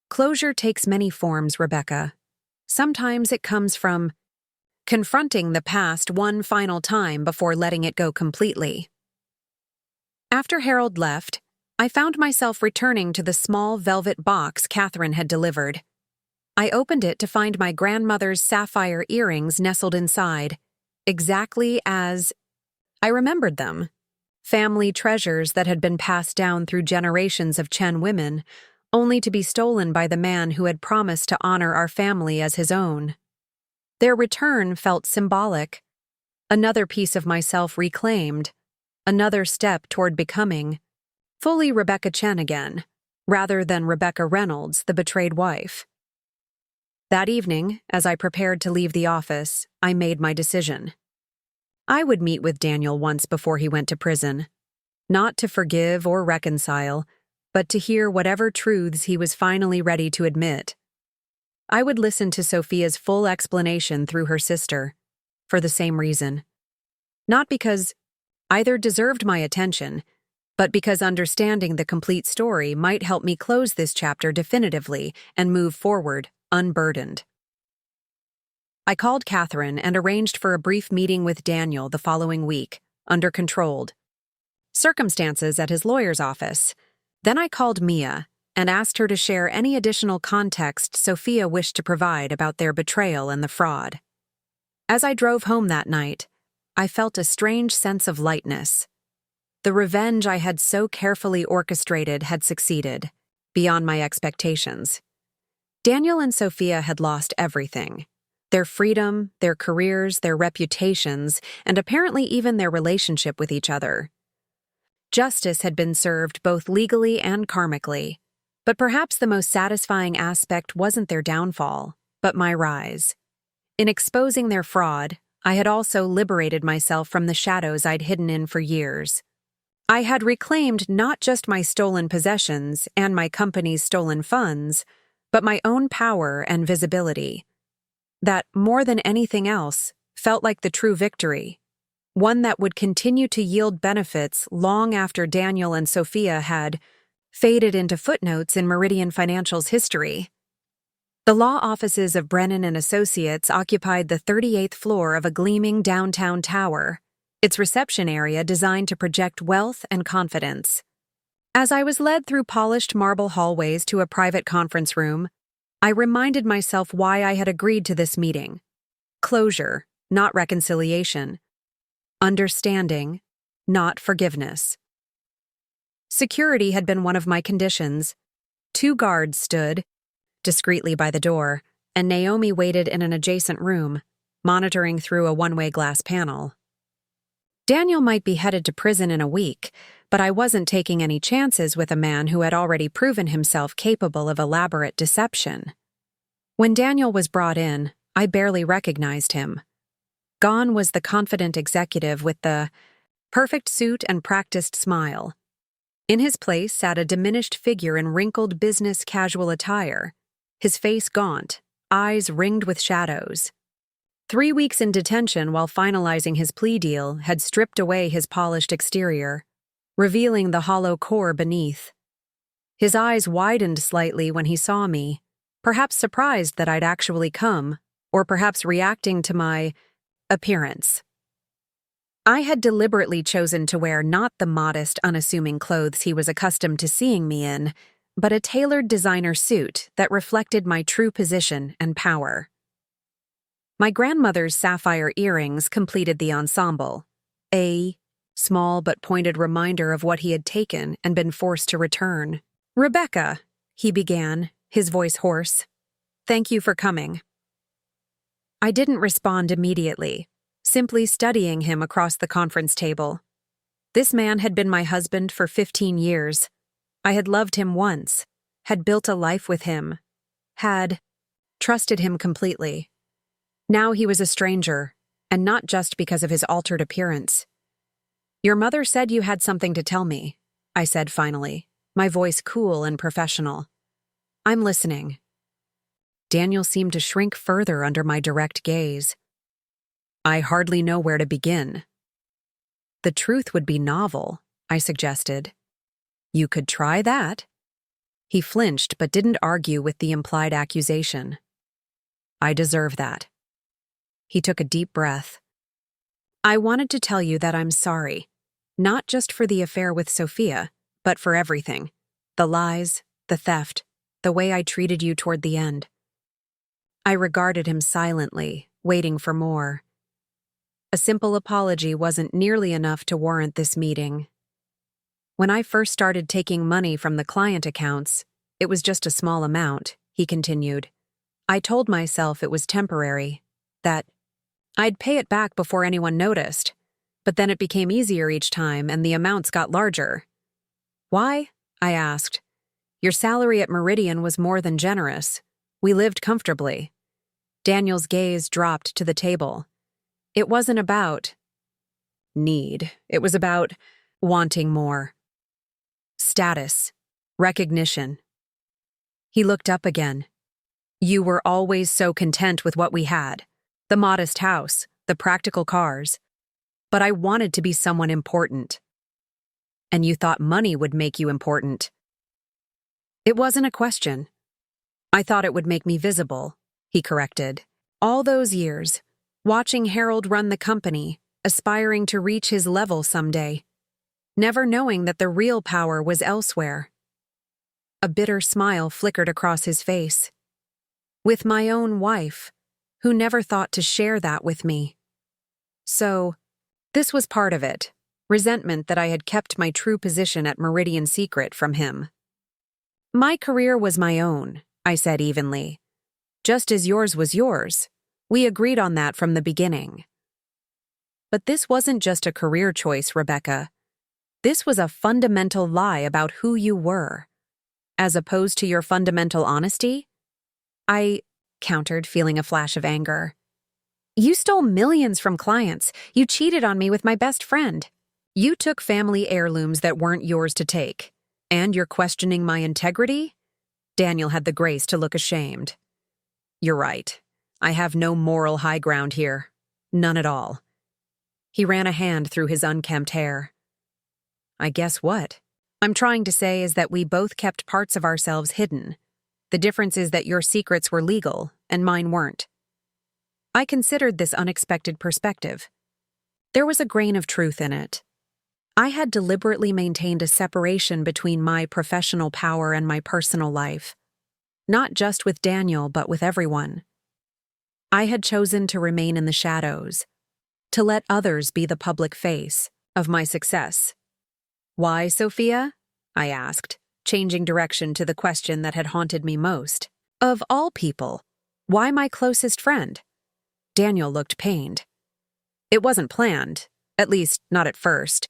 Closure takes many forms, Rebecca. Sometimes it comes from confronting the past one final time before letting it go completely. After Harold left, I found myself returning to the small velvet box Catherine had delivered. I opened it to find my grandmother's sapphire earrings nestled inside, exactly as I remembered them. Family treasures that had been passed down through generations of Chen women, only to be stolen by the man who had promised to honor our family as his own. Their return felt symbolic. Another piece of myself reclaimed, another step toward becoming fully Rebecca Chen again, rather than Rebecca Reynolds, the betrayed wife. That evening, as I prepared to leave the office, I made my decision. I would meet with Daniel once before he went to prison, not to forgive or reconcile, but to hear whatever truths he was finally ready to admit. I would listen to Sophia's full explanation through her sister, for the same reason. Not because either deserved my attention, but because understanding the complete story might help me close this chapter definitively and move forward, unburdened. I called Catherine and arranged for a brief meeting with Daniel the following week, under controlled circumstances at his lawyer's office. Then I called Mia and asked her to share any additional context Sophia wished to provide about their betrayal and the fraud. As I drove home that night, I felt a strange sense of lightness. The revenge I had so carefully orchestrated had succeeded, beyond my expectations. Daniel and Sophia had lost everything. Their freedom, their careers, their reputations, and apparently even their relationship with each other. Justice had been served both legally and karmically, but perhaps the most satisfying aspect wasn't their downfall, but my rise. In exposing their fraud, I had also liberated myself from the shadows I'd hidden in for years. I had reclaimed not just my stolen possessions and my company's stolen funds, but my own power and visibility. That, more than anything else, felt like the true victory, one that would continue to yield benefits long after Daniel and Sophia had faded into footnotes in Meridian Financial's history. The law offices of Brennan and Associates occupied the 38th floor of a gleaming downtown tower, its reception area designed to project wealth and confidence. As I was led through polished marble hallways to a private conference room, I reminded myself why I had agreed to this meeting. Closure, not reconciliation. Understanding, not forgiveness. Security had been one of my conditions. 2 guards stood, discreetly by the door, and Naomi waited in an adjacent room, monitoring through a one-way glass panel. Daniel might be headed to prison in a week, but I wasn't taking any chances with a man who had already proven himself capable of elaborate deception. When Daniel was brought in, I barely recognized him. Gone was the confident executive with the perfect suit and practiced smile. In his place sat a diminished figure in wrinkled business casual attire, his face gaunt, eyes ringed with shadows. 3 weeks in detention while finalizing his plea deal had stripped away his polished exterior, revealing the hollow core beneath. His eyes widened slightly when he saw me, perhaps surprised that I'd actually come, or perhaps reacting to my appearance. I had deliberately chosen to wear not the modest, unassuming clothes he was accustomed to seeing me in, but a tailored designer suit that reflected my true position and power. My grandmother's sapphire earrings completed the ensemble, a small but pointed reminder of what he had taken and been forced to return. "Rebecca," he began, his voice hoarse, "thank you for coming." I didn't respond immediately, simply studying him across the conference table. This man had been my husband for 15 years. I had loved him once, had built a life with him, had trusted him completely. Now he was a stranger, and not just because of his altered appearance. "Your mother said you had something to tell me," I said finally, my voice cool and professional. "I'm listening." Daniel seemed to shrink further under my direct gaze. "I hardly know where to begin." "The truth would be novel," I suggested. "You could try that." He flinched but didn't argue with the implied accusation. I deserve that. He took a deep breath. I wanted to tell you that I'm sorry, not just for the affair with Sophia, but for everything. The lies, the theft, the way I treated you toward the end. I regarded him silently, waiting for more. A simple apology wasn't nearly enough to warrant this meeting. When I first started taking money from the client accounts, it was just a small amount, he continued. I told myself it was temporary, that I'd pay it back before anyone noticed, but then it became easier each time and the amounts got larger. Why? I asked. Your salary at Meridian was more than generous. We lived comfortably. Daniel's gaze dropped to the table. It wasn't about need. It was about wanting more. Status. Recognition. He looked up again. You were always so content with what we had. The modest house, the practical cars. But I wanted to be someone important. And you thought money would make you important. It wasn't a question. I thought it would make me visible, he corrected. All those years, watching Harold run the company, aspiring to reach his level someday, never knowing that the real power was elsewhere. A bitter smile flickered across his face. With my own wife, who never thought to share that with me. So, this was part of it, resentment that I had kept my true position at Meridian secret from him. My career was my own, I said evenly. Just as yours was yours. We agreed on that from the beginning. But this wasn't just a career choice, Rebecca. This was a fundamental lie about who you were. As opposed to your fundamental honesty? I countered, feeling a flash of anger. You stole millions from clients. You cheated on me with my best friend. You took family heirlooms that weren't yours to take. And you're questioning my integrity? Daniel had the grace to look ashamed. You're right. I have no moral high ground here. None at all. He ran a hand through his unkempt hair. I guess what I'm trying to say is that we both kept parts of ourselves hidden. The difference is that your secrets were legal and mine weren't. I considered this unexpected perspective. There was a grain of truth in it. I had deliberately maintained a separation between my professional power and my personal life. Not just with Daniel, but with everyone. I had chosen to remain in the shadows, to let others be the public face of my success. Why, Sophia? I asked, changing direction to the question that had haunted me most. Of all people, why my closest friend? Daniel looked pained. It wasn't planned, at least not at first.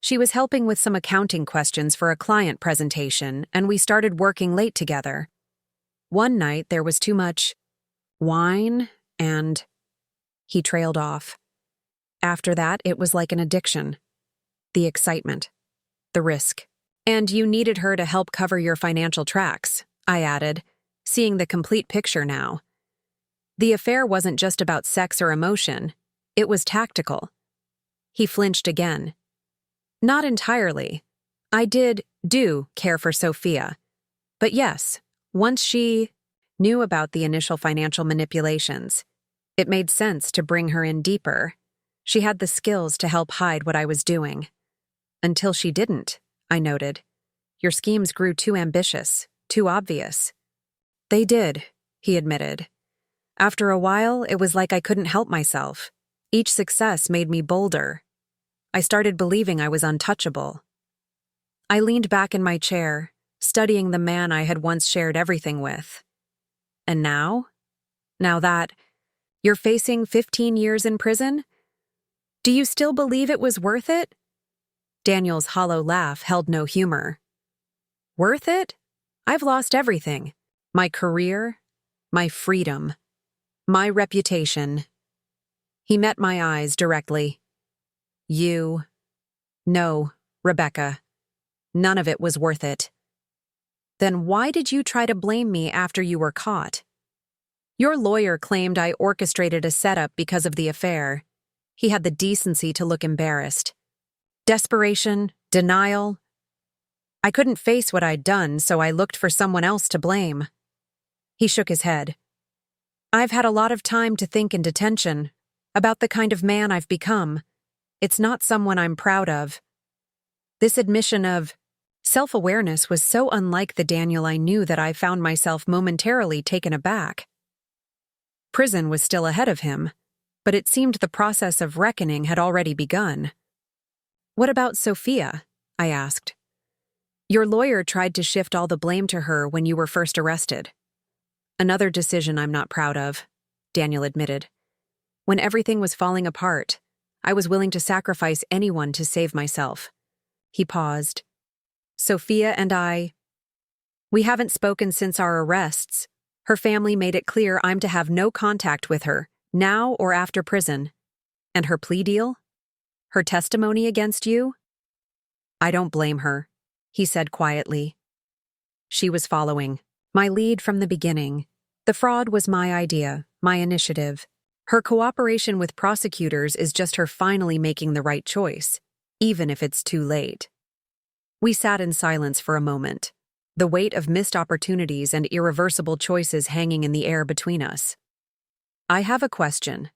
She was helping with some accounting questions for a client presentation, and we started working late together. One night there was too much wine, and he trailed off. After that, it was like an addiction. The excitement. The risk. And you needed her to help cover your financial tracks, I added, seeing the complete picture now. The affair wasn't just about sex or emotion. It was tactical. He flinched again. Not entirely. I do care for Sophia. But yes, once she knew about the initial financial manipulations, it made sense to bring her in deeper. She had the skills to help hide what I was doing. Until she didn't, I noted. Your schemes grew too ambitious, too obvious. They did, he admitted. After a while, it was like I couldn't help myself. Each success made me bolder. I started believing I was untouchable. I leaned back in my chair, studying the man I had once shared everything with. And now? Now that you're facing 15 years in prison? Do you still believe it was worth it? Daniel's hollow laugh held no humor. Worth it? I've lost everything. My career, my freedom, my reputation. He met my eyes directly. No, Rebecca. None of it was worth it. Then why did you try to blame me after you were caught? Your lawyer claimed I orchestrated a setup because of the affair. He had the decency to look embarrassed. Desperation, denial. I couldn't face what I'd done, so I looked for someone else to blame. He shook his head. I've had a lot of time to think in detention about the kind of man I've become. It's not someone I'm proud of. This admission of self-awareness was so unlike the Daniel I knew that I found myself momentarily taken aback. Prison was still ahead of him, but it seemed the process of reckoning had already begun. What about Sophia? I asked. Your lawyer tried to shift all the blame to her when you were first arrested. Another decision I'm not proud of, Daniel admitted. When everything was falling apart, I was willing to sacrifice anyone to save myself. He paused. Sophia and we haven't spoken since our arrests. Her family made it clear I'm to have no contact with her, now or after prison. And her plea deal? Her testimony against you? I don't blame her, he said quietly. She was following my lead from the beginning. The fraud was my idea, my initiative. Her cooperation with prosecutors is just her finally making the right choice, even if it's too late. We sat in silence for a moment, the weight of missed opportunities and irreversible choices hanging in the air between us. I have a question,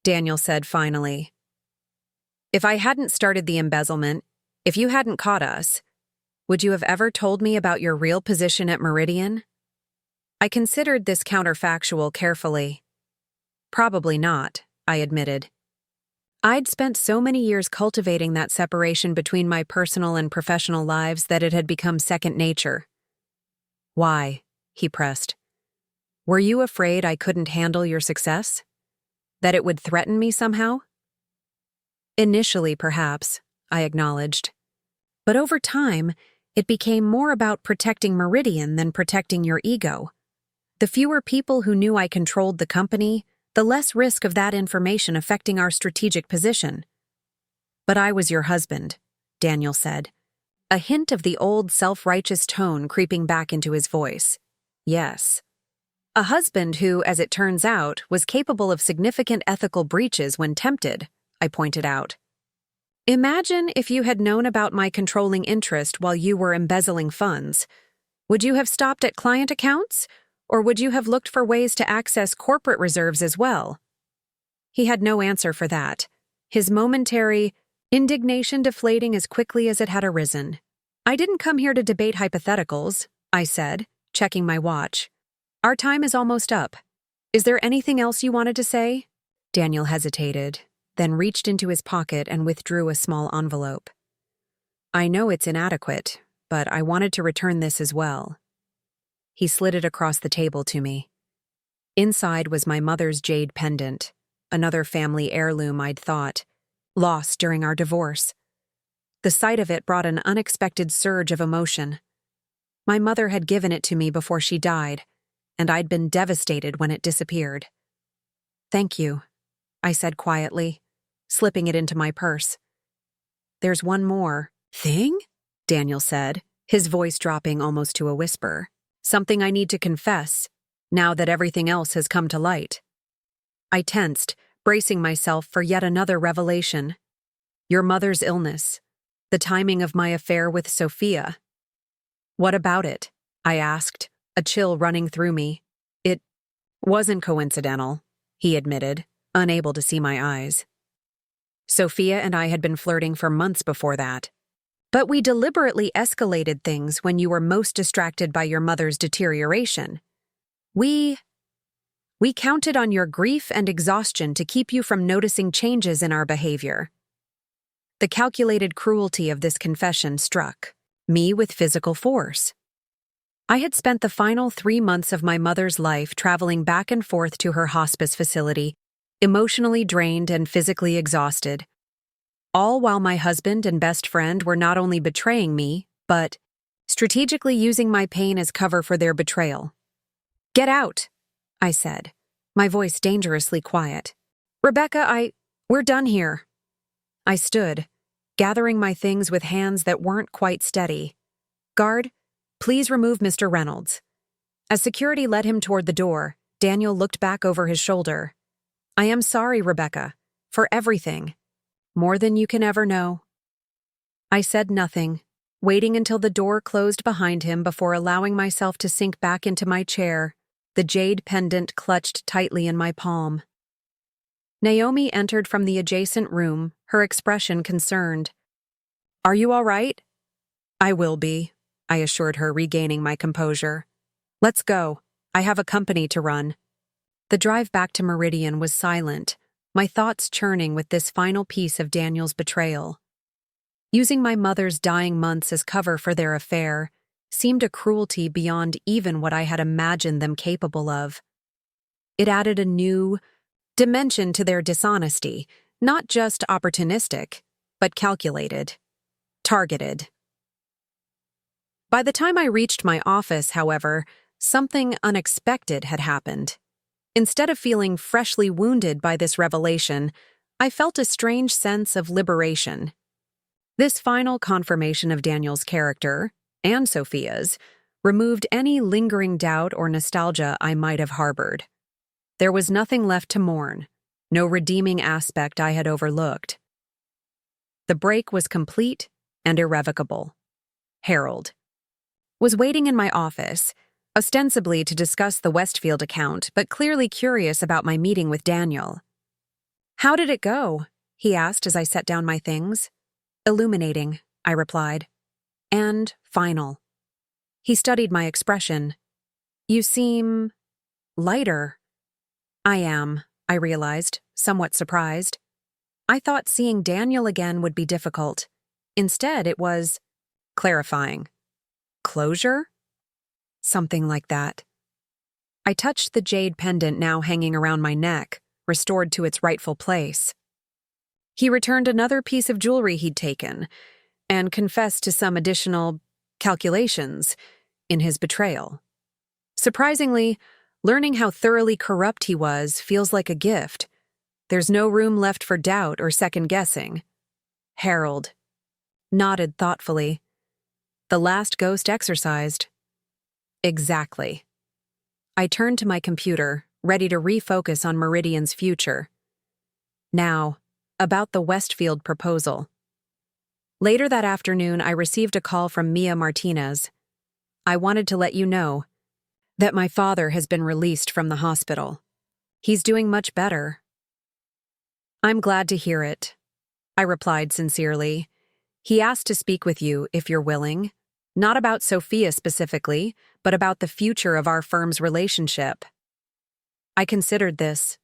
Daniel said finally. If I hadn't started the embezzlement, if you hadn't caught us, would you have ever told me about your real position at Meridian? I considered this counterfactual carefully. Probably not, I admitted. I'd spent so many years cultivating that separation between my personal and professional lives that it had become second nature. Why? He pressed. Were you afraid I couldn't handle your success? That it would threaten me somehow? Initially, perhaps, I acknowledged. But over time, it became more about protecting Meridian than protecting your ego. The fewer people who knew I controlled the company, the less risk of that information affecting our strategic position. But I was your husband, Daniel said, a hint of the old self-righteous tone creeping back into his voice. Yes. A husband who, as it turns out, was capable of significant ethical breaches when tempted, I pointed out. Imagine if you had known about my controlling interest while you were embezzling funds. Would you have stopped at client accounts? Or would you have looked for ways to access corporate reserves as well? He had no answer for that, his momentary indignation deflating as quickly as it had arisen. I didn't come here to debate hypotheticals, I said, checking my watch. Our time is almost up. Is there anything else you wanted to say? Daniel hesitated, then reached into his pocket and withdrew a small envelope. I know it's inadequate, but I wanted to return this as well. He slid it across the table to me. Inside was my mother's jade pendant, another family heirloom I'd thought, lost during our divorce. The sight of it brought an unexpected surge of emotion. My mother had given it to me before she died, and I'd been devastated when it disappeared. Thank you, I said quietly, slipping it into my purse. There's one more thing, Daniel said, his voice dropping almost to a whisper. Something I need to confess, now that everything else has come to light. I tensed, bracing myself for yet another revelation. Your mother's illness. The timing of my affair with Sophia. What about it? I asked, a chill running through me. It wasn't coincidental, he admitted, unable to see my eyes. Sophia and I had been flirting for months before that. But we deliberately escalated things when you were most distracted by your mother's deterioration. We counted on your grief and exhaustion to keep you from noticing changes in our behavior. The calculated cruelty of this confession struck me with physical force. I had spent the final 3 months of my mother's life traveling back and forth to her hospice facility, emotionally drained and physically exhausted. All while my husband and best friend were not only betraying me, but strategically using my pain as cover for their betrayal. Get out, I said, my voice dangerously quiet. Rebecca, we're done here. I stood, gathering my things with hands that weren't quite steady. Guard, please remove Mr. Reynolds. As security led him toward the door, Daniel looked back over his shoulder. I am sorry, Rebecca, for everything. More than you can ever know. I said nothing, waiting until the door closed behind him before allowing myself to sink back into my chair, the jade pendant clutched tightly in my palm. Naomi entered from the adjacent room, her expression concerned. "Are you all right?" "I will be," I assured her, regaining my composure. "Let's go. I have a company to run." The drive back to Meridian was silent, my thoughts churning with this final piece of Daniel's betrayal. Using my mother's dying months as cover for their affair seemed a cruelty beyond even what I had imagined them capable of. It added a new dimension to their dishonesty, not just opportunistic, but calculated, targeted. By the time I reached my office, however, something unexpected had happened. Instead of feeling freshly wounded by this revelation, I felt a strange sense of liberation. This final confirmation of Daniel's character, and Sophia's, removed any lingering doubt or nostalgia I might have harbored. There was nothing left to mourn, no redeeming aspect I had overlooked. The break was complete and irrevocable. Harold was waiting in my office, ostensibly to discuss the Westfield account, but clearly curious about my meeting with Daniel. "How did it go?" he asked as I set down my things. "Illuminating," I replied. "And final." He studied my expression. "You seem lighter." "I am," I realized, somewhat surprised. I thought seeing Daniel again would be difficult. Instead, it was clarifying. Closure? Something like that. I touched the jade pendant now hanging around my neck, restored to its rightful place. He returned another piece of jewelry he'd taken, and confessed to some additional calculations in his betrayal. Surprisingly, learning how thoroughly corrupt he was feels like a gift. There's no room left for doubt or second-guessing. Harold nodded thoughtfully. "The last ghost exorcised." "Exactly." I turned to my computer, ready to refocus on Meridian's future. Now, about the Westfield proposal. Later that afternoon, I received a call from Mia Martinez. "I wanted to let you know that my father has been released from the hospital. He's doing much better." "I'm glad to hear it," I replied sincerely. "He asked to speak with you if you're willing. Not about Sophia specifically, but about the future of our firm's relationship." I considered this.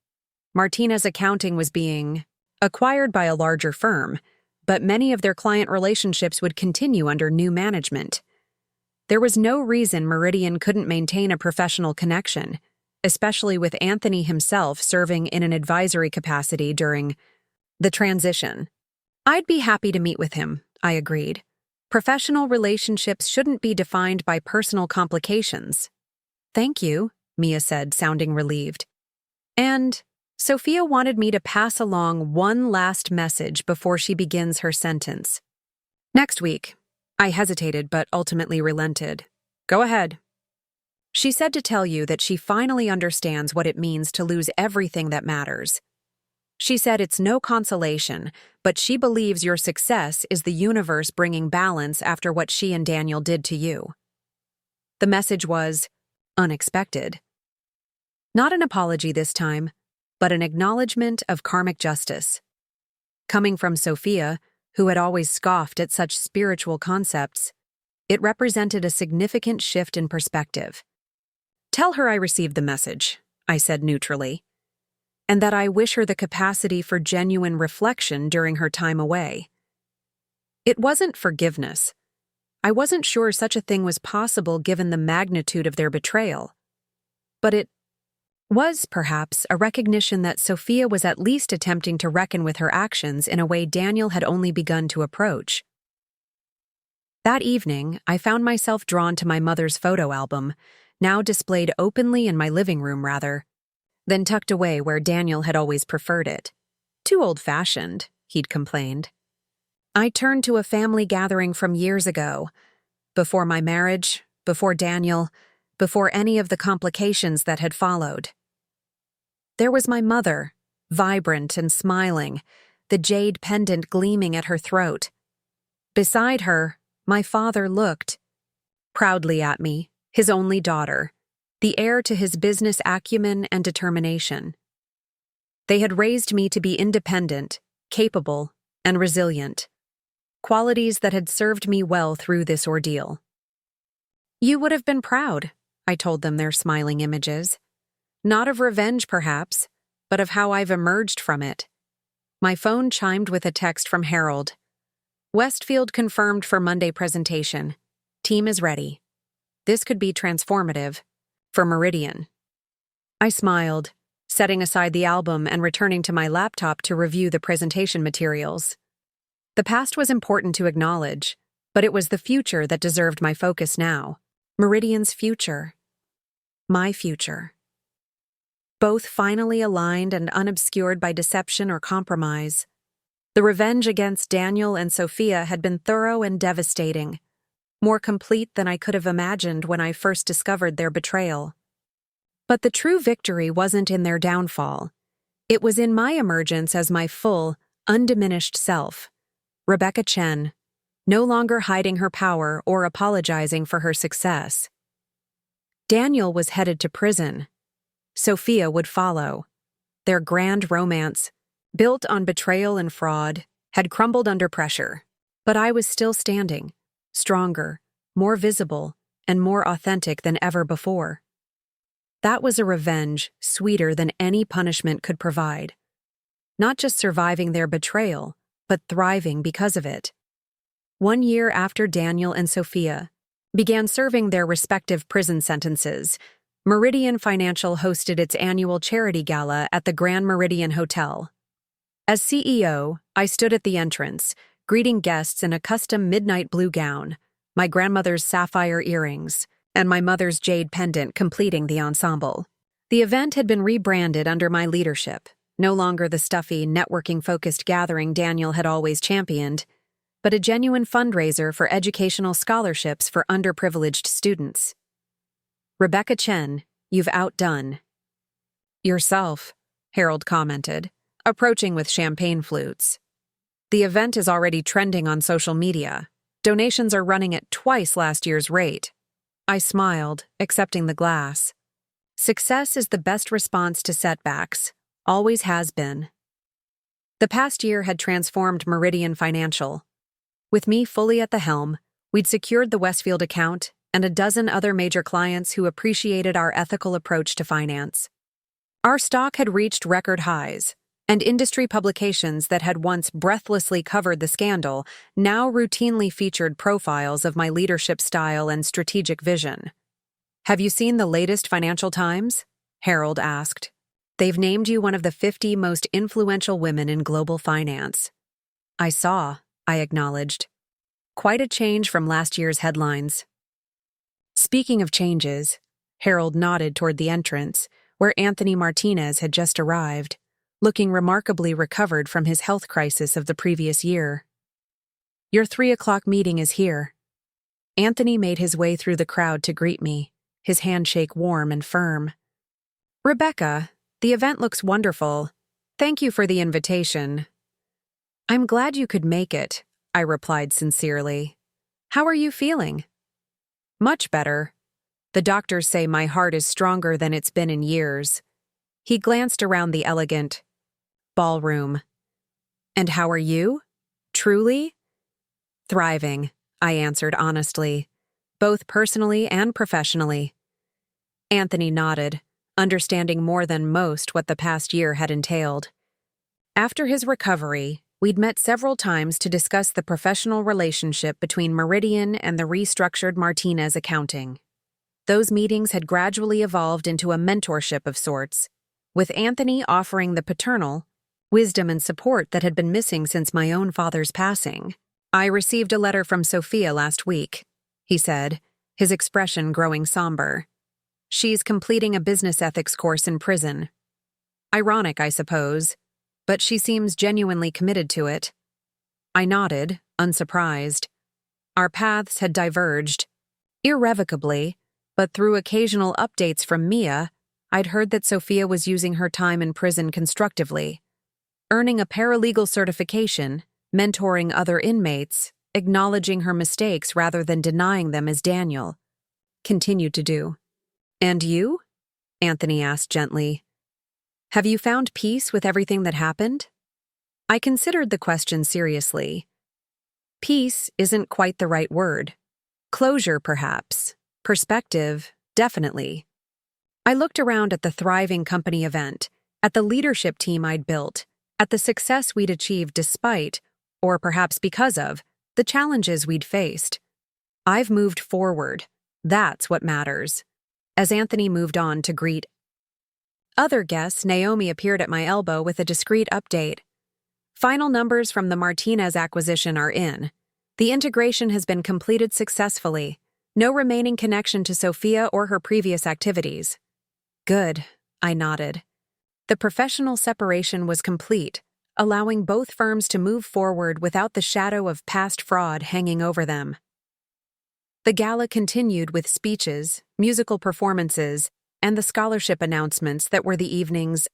Martinez Accounting was being acquired by a larger firm, but many of their client relationships would continue under new management. There was no reason Meridian couldn't maintain a professional connection, especially with Anthony himself serving in an advisory capacity during the transition. "I'd be happy to meet with him," I agreed. "Professional relationships shouldn't be defined by personal complications." "Thank you," Mia said, sounding relieved. "And Sophia wanted me to pass along one last message before she begins her sentence." "Next week." I hesitated but ultimately relented. "Go ahead." "She said to tell you that she finally understands what it means to lose everything that matters. She said it's no consolation, but she believes your success is the universe bringing balance after what she and Daniel did to you." The message was unexpected. Not an apology this time, but an acknowledgement of karmic justice. Coming from Sophia, who had always scoffed at such spiritual concepts, it represented a significant shift in perspective. "Tell her I received the message," I said neutrally, "and that I wish her the capacity for genuine reflection during her time away." It wasn't forgiveness. I wasn't sure such a thing was possible given the magnitude of their betrayal. But it was, perhaps, a recognition that Sophia was at least attempting to reckon with her actions in a way Daniel had only begun to approach. That evening, I found myself drawn to my mother's photo album, now displayed openly in my living room, then tucked away where Daniel had always preferred it. "Too old-fashioned," he'd complained. I turned to a family gathering from years ago, before my marriage, before Daniel, before any of the complications that had followed. There was my mother, vibrant and smiling, the jade pendant gleaming at her throat. Beside her, My father looked proudly at me, his only daughter, the heir to his business acumen and determination. They had raised me to be independent, capable, and resilient, qualities that had served me well through this ordeal. You would have been proud, I told them their smiling images. Not of revenge, perhaps, but of how I've emerged from it. My phone chimed with a text from Harold. Westfield confirmed for Monday presentation. Team is ready. This could be transformative for Meridian. I smiled, setting aside the album and returning to my laptop to review the presentation materials. The past was important to acknowledge, but it was the future that deserved my focus now. Meridian's future. My future. Both finally aligned and unobscured by deception or compromise. The revenge against Daniel and Sophia had been thorough and devastating, more complete than I could have imagined when I first discovered their betrayal. But the true victory wasn't in their downfall. It was in my emergence as my full, undiminished self. Rebecca Chen, no longer hiding her power or apologizing for her success. Daniel was headed to prison. Sophia would follow. Their grand romance, built on betrayal and fraud, had crumbled under pressure. But I was still standing, stronger, more visible, and more authentic than ever before. That was a revenge sweeter than any punishment could provide. Not just surviving their betrayal, but thriving because of it. 1 year after Daniel and Sophia began serving their respective prison sentences, Meridian Financial hosted its annual charity gala at the Grand Meridian Hotel. As CEO, I stood at the entrance, greeting guests in a custom midnight blue gown, my grandmother's sapphire earrings, and my mother's jade pendant completing the ensemble. The event had been rebranded under my leadership, no longer the stuffy, networking-focused gathering Daniel had always championed, but a genuine fundraiser for educational scholarships for underprivileged students. Rebecca Chen, you've outdone yourself, Harold commented, approaching with champagne flutes. The event is already trending on social media. Donations are running at twice last year's rate. I smiled, accepting the glass. Success is the best response to setbacks, always has been. The past year had transformed Meridian Financial. With me fully at the helm, we'd secured the Westfield account and a dozen other major clients who appreciated our ethical approach to finance. Our stock had reached record highs, and industry publications that had once breathlessly covered the scandal now routinely featured profiles of my leadership style and strategic vision. Have you seen the latest Financial Times? Harold asked. They've named you one of the 50 most influential women in global finance. I saw, I acknowledged. Quite a change from last year's headlines. Speaking of changes, Harold nodded toward the entrance, where Anthony Martinez had just arrived, looking remarkably recovered from his health crisis of the previous year. Your 3 o'clock meeting is here. Anthony made his way through the crowd to greet me, his handshake warm and firm. Rebecca, the event looks wonderful. Thank you for the invitation. I'm glad you could make it, I replied sincerely. How are you feeling? Much better. The doctors say my heart is stronger than it's been in years. He glanced around the elegant ballroom. And how are you? Truly? Thriving, I answered honestly, both personally and professionally. Anthony nodded, understanding more than most what the past year had entailed. After his recovery, we'd met several times to discuss the professional relationship between Meridian and the restructured Martinez accounting. Those meetings had gradually evolved into a mentorship of sorts, with Anthony offering the paternal wisdom and support that had been missing since my own father's passing. I received a letter from Sophia last week, he said, his expression growing somber. She's completing a business ethics course in prison. Ironic, I suppose, but she seems genuinely committed to it. I nodded, unsurprised. Our paths had diverged, irrevocably, but through occasional updates from Mia, I'd heard that Sophia was using her time in prison constructively, earning a paralegal certification, mentoring other inmates, acknowledging her mistakes rather than denying them as Daniel continued to do. "And you?" Anthony asked gently. "Have you found peace with everything that happened?" I considered the question seriously. Peace isn't quite the right word. Closure, perhaps. Perspective, definitely. I looked around at the thriving company event, at the leadership team I'd built, at the success we'd achieved despite, or perhaps because of, the challenges we'd faced. I've moved forward. That's what matters. As Anthony moved on to greet other guests, Naomi appeared at my elbow with a discreet update. "Final numbers from the Martinez acquisition are in. The integration has been completed successfully. No remaining connection to Sophia or her previous activities." "Good," I nodded. The professional separation was complete, allowing both firms to move forward without the shadow of past fraud hanging over them. The gala continued with speeches, musical performances, and the scholarship announcements that were the evening's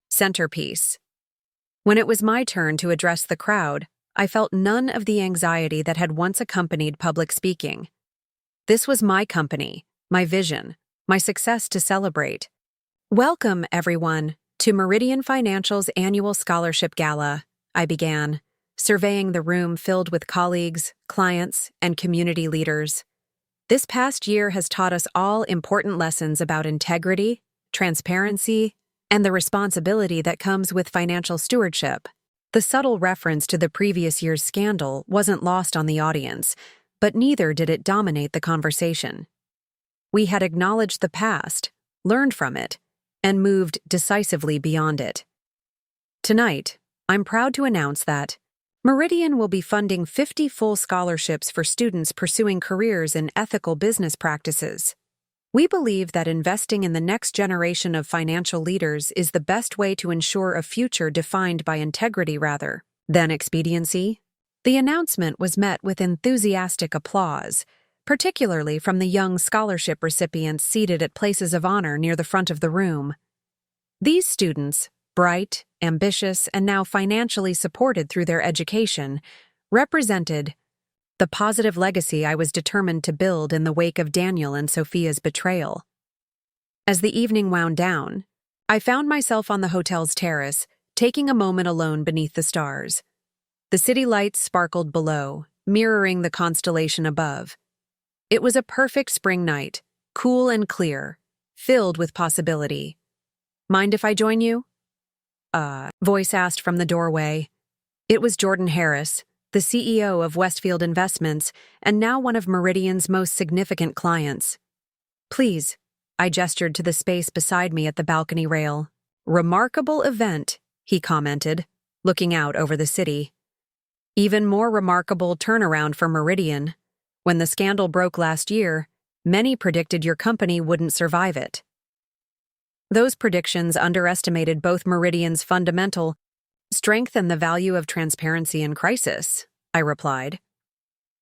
centerpiece. When it was my turn to address the crowd, I felt none of the anxiety that had once accompanied public speaking. This was my company, my vision, my success to celebrate. "Welcome, everyone, to Meridian Financial's annual scholarship gala," I began, surveying the room filled with colleagues, clients, and community leaders. "This past year has taught us all important lessons about integrity, transparency, and the responsibility that comes with financial stewardship." The subtle reference to the previous year's scandal wasn't lost on the audience, but neither did it dominate the conversation. We had acknowledged the past, learned from it, and moved decisively beyond it. Tonight, I'm proud to announce that Meridian will be funding 50 full scholarships for students pursuing careers in ethical business practices. We believe that investing in the next generation of financial leaders is the best way to ensure a future defined by integrity rather than expediency. The announcement was met with enthusiastic applause, particularly from the young scholarship recipients seated at places of honor near the front of the room. These students, bright, ambitious, and now financially supported through their education, represented the positive legacy I was determined to build in the wake of Daniel and Sophia's betrayal. As the evening wound down, I found myself on the hotel's terrace, taking a moment alone beneath the stars. The city lights sparkled below, mirroring the constellation above. It was a perfect spring night, cool and clear, filled with possibility. "Mind if I join you?" Voice asked from the doorway. It was Jordan Harris, the CEO of Westfield Investments, and now one of Meridian's most significant clients. "Please," I gestured to the space beside me at the balcony rail. "Remarkable event," he commented, looking out over the city. "Even more remarkable turnaround for Meridian. When the scandal broke last year, many predicted your company wouldn't survive it." Those predictions underestimated both Meridian's fundamental strength and the value of transparency in crisis, I replied.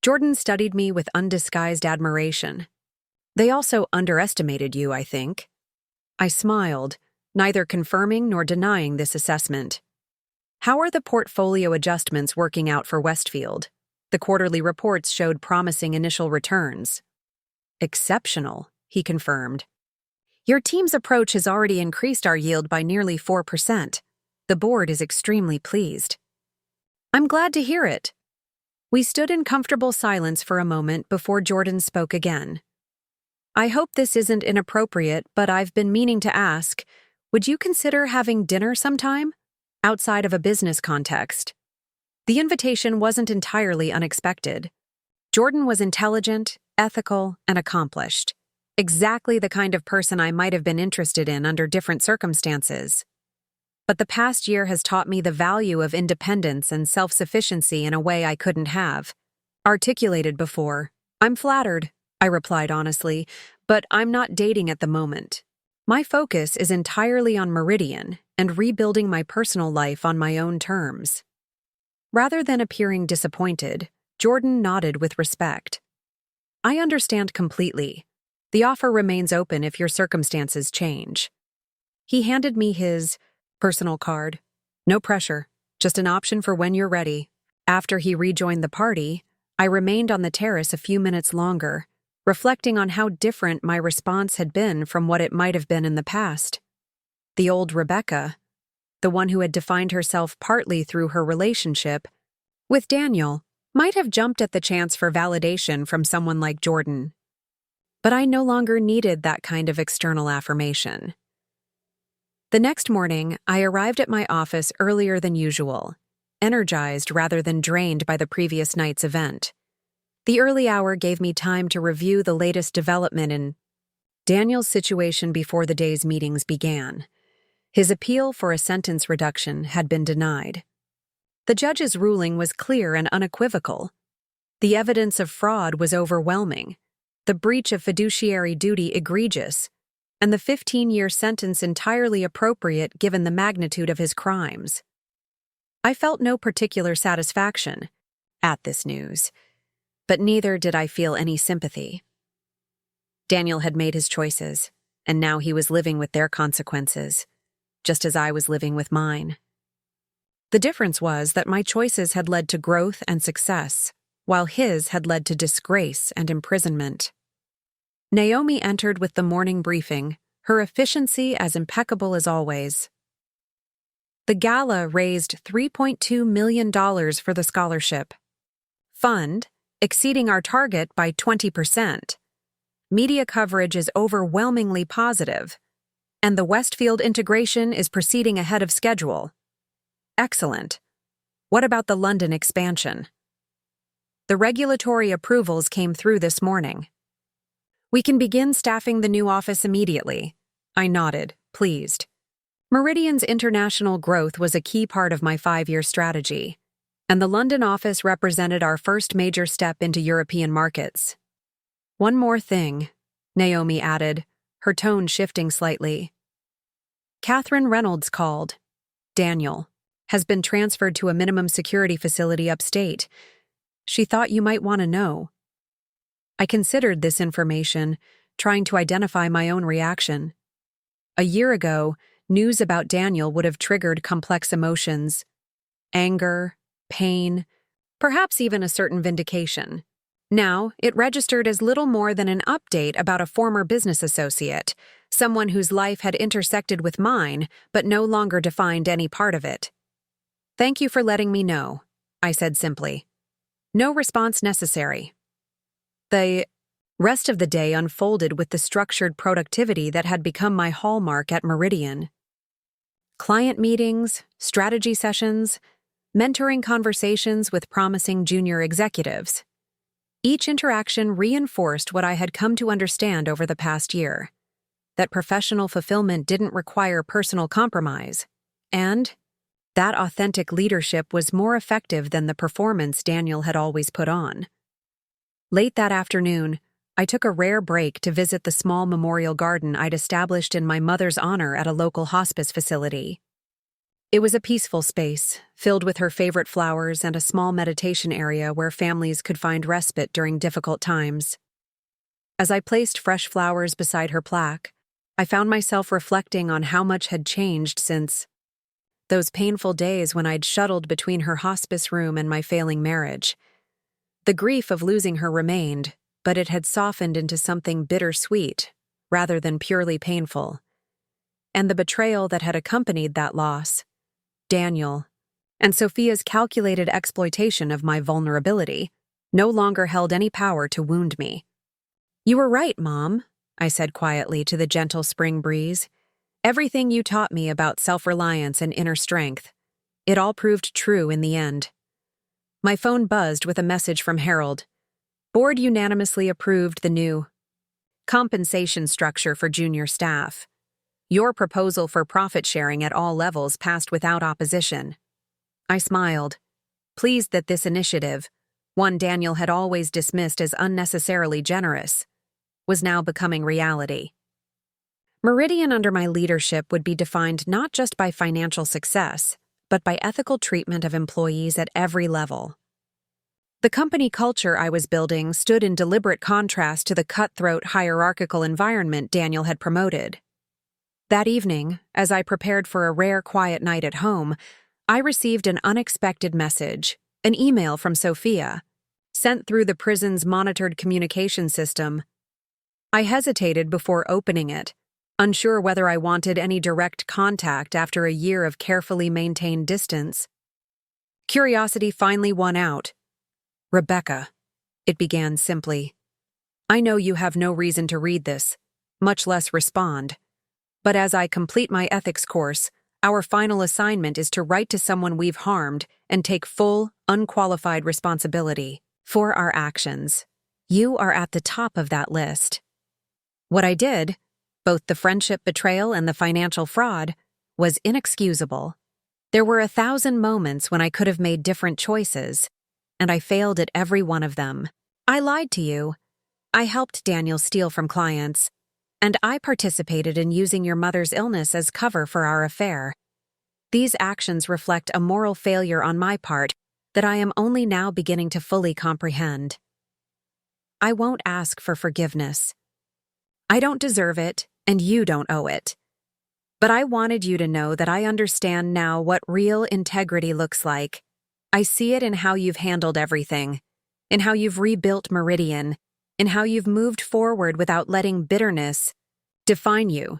Jordan studied me with undisguised admiration. "They also underestimated you, I think." I smiled, neither confirming nor denying this assessment. "How are the portfolio adjustments working out for Westfield? The quarterly reports showed promising initial returns." "Exceptional," he confirmed. "Your team's approach has already increased our yield by nearly 4%. The board is extremely pleased." "I'm glad to hear it." We stood in comfortable silence for a moment before Jordan spoke again. "I hope this isn't inappropriate, but I've been meaning to ask, would you consider having dinner sometime? Outside of a business context?" The invitation wasn't entirely unexpected. Jordan was intelligent, ethical, and accomplished. Exactly the kind of person I might have been interested in under different circumstances. But the past year has taught me the value of independence and self-sufficiency in a way I couldn't have articulated before. "I'm flattered," I replied honestly, "but I'm not dating at the moment. My focus is entirely on Meridian and rebuilding my personal life on my own terms." Rather than appearing disappointed, Jordan nodded with respect. "I understand completely. The offer remains open if your circumstances change." He handed me his personal card. "No pressure, just an option for when you're ready." After he rejoined the party, I remained on the terrace a few minutes longer, reflecting on how different my response had been from what it might have been in the past. The old Rebecca, the one who had defined herself partly through her relationship with Daniel, might have jumped at the chance for validation from someone like Jordan. But I no longer needed that kind of external affirmation. The next morning, I arrived at my office earlier than usual, energized rather than drained by the previous night's event. The early hour gave me time to review the latest development in Daniel's situation before the day's meetings began. His appeal for a sentence reduction had been denied. The judge's ruling was clear and unequivocal. The evidence of fraud was overwhelming, the breach of fiduciary duty egregious, and the 15-year sentence entirely appropriate given the magnitude of his crimes. I felt no particular satisfaction at this news, but neither did I feel any sympathy. Daniel had made his choices, and now he was living with their consequences, just as I was living with mine. The difference was that my choices had led to growth and success, while his had led to disgrace and imprisonment. Naomi entered with the morning briefing, her efficiency as impeccable as always. The gala raised $3.2 million for the scholarship fund, exceeding our target by 20%. Media coverage is overwhelmingly positive, and the Westfield integration is proceeding ahead of schedule. Excellent. What about the London expansion? The regulatory approvals came through this morning. We can begin staffing the new office immediately. I nodded, pleased. Meridian's international growth was a key part of my 5-year strategy, and the London office represented our first major step into European markets. One more thing, Naomi added, her tone shifting slightly. Catherine Reynolds called. Daniel has been transferred to a minimum security facility upstate. She thought you might want to know. I considered this information, trying to identify my own reaction. A year ago, news about Daniel would have triggered complex emotions: anger, pain, perhaps even a certain vindication. Now, it registered as little more than an update about a former business associate, someone whose life had intersected with mine but no longer defined any part of it. Thank you for letting me know, I said simply. No response necessary. The rest of the day unfolded with the structured productivity that had become my hallmark at Meridian. Client meetings, strategy sessions, mentoring conversations with promising junior executives. Each interaction reinforced what I had come to understand over the past year: that professional fulfillment didn't require personal compromise, and that authentic leadership was more effective than the performance Daniel had always put on. Late that afternoon, I took a rare break to visit the small memorial garden I'd established in my mother's honor at a local hospice facility. It was a peaceful space, filled with her favorite flowers and a small meditation area where families could find respite during difficult times. As I placed fresh flowers beside her plaque, I found myself reflecting on how much had changed since those painful days when I'd shuttled between her hospice room and my failing marriage. The grief of losing her remained, but it had softened into something bittersweet, rather than purely painful. And the betrayal that had accompanied that loss, Daniel, and Sophia's calculated exploitation of my vulnerability, no longer held any power to wound me. You were right, Mom, I said quietly to the gentle spring breeze. Everything you taught me about self-reliance and inner strength, it all proved true in the end. My phone buzzed with a message from Harold. Board unanimously approved the new compensation structure for junior staff. Your proposal for profit sharing at all levels passed without opposition. I smiled, pleased that this initiative, one Daniel had always dismissed as unnecessarily generous, was now becoming reality. Meridian under my leadership would be defined not just by financial success, but by ethical treatment of employees at every level. The company culture I was building stood in deliberate contrast to the cutthroat hierarchical environment Daniel had promoted. That evening, as I prepared for a rare quiet night at home, I received an unexpected message, an email from Sophia. sent through the prison's monitored communication system. I hesitated before opening it, unsure whether I wanted any direct contact after a year of carefully maintained distance. Curiosity finally won out. "Rebecca," it began simply, "I know you have no reason to read this, much less respond. But as I complete my ethics course, our final assignment is to write to someone we've harmed and take full, unqualified responsibility for our actions. You are at the top of that list." What I did, both the friendship betrayal and the financial fraud, was inexcusable. There were 1,000 moments when I could have made different choices, and I failed at every one of them. I lied to you. I helped Daniel steal from clients, and I participated in using your mother's illness as cover for our affair. These actions reflect a moral failure on my part that I am only now beginning to fully comprehend. I won't ask for forgiveness. I don't deserve it, and you don't owe it. But I wanted you to know that I understand now what real integrity looks like. I see it in how you've handled everything, in how you've rebuilt Meridian, in how you've moved forward without letting bitterness define you.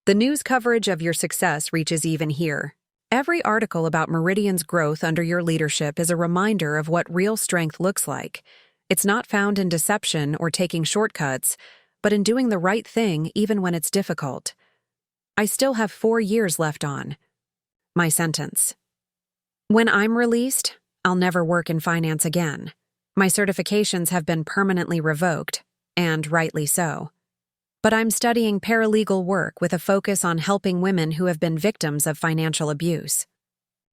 The news coverage of your success reaches even here. Every article about Meridian's growth under your leadership is a reminder of what real strength looks like. It's not found in deception or taking shortcuts, but in doing the right thing even when it's difficult. I still have 4 years left on my sentence. When I'm released, I'll never work in finance again. My certifications have been permanently revoked, and rightly so. But I'm studying paralegal work with a focus on helping women who have been victims of financial abuse.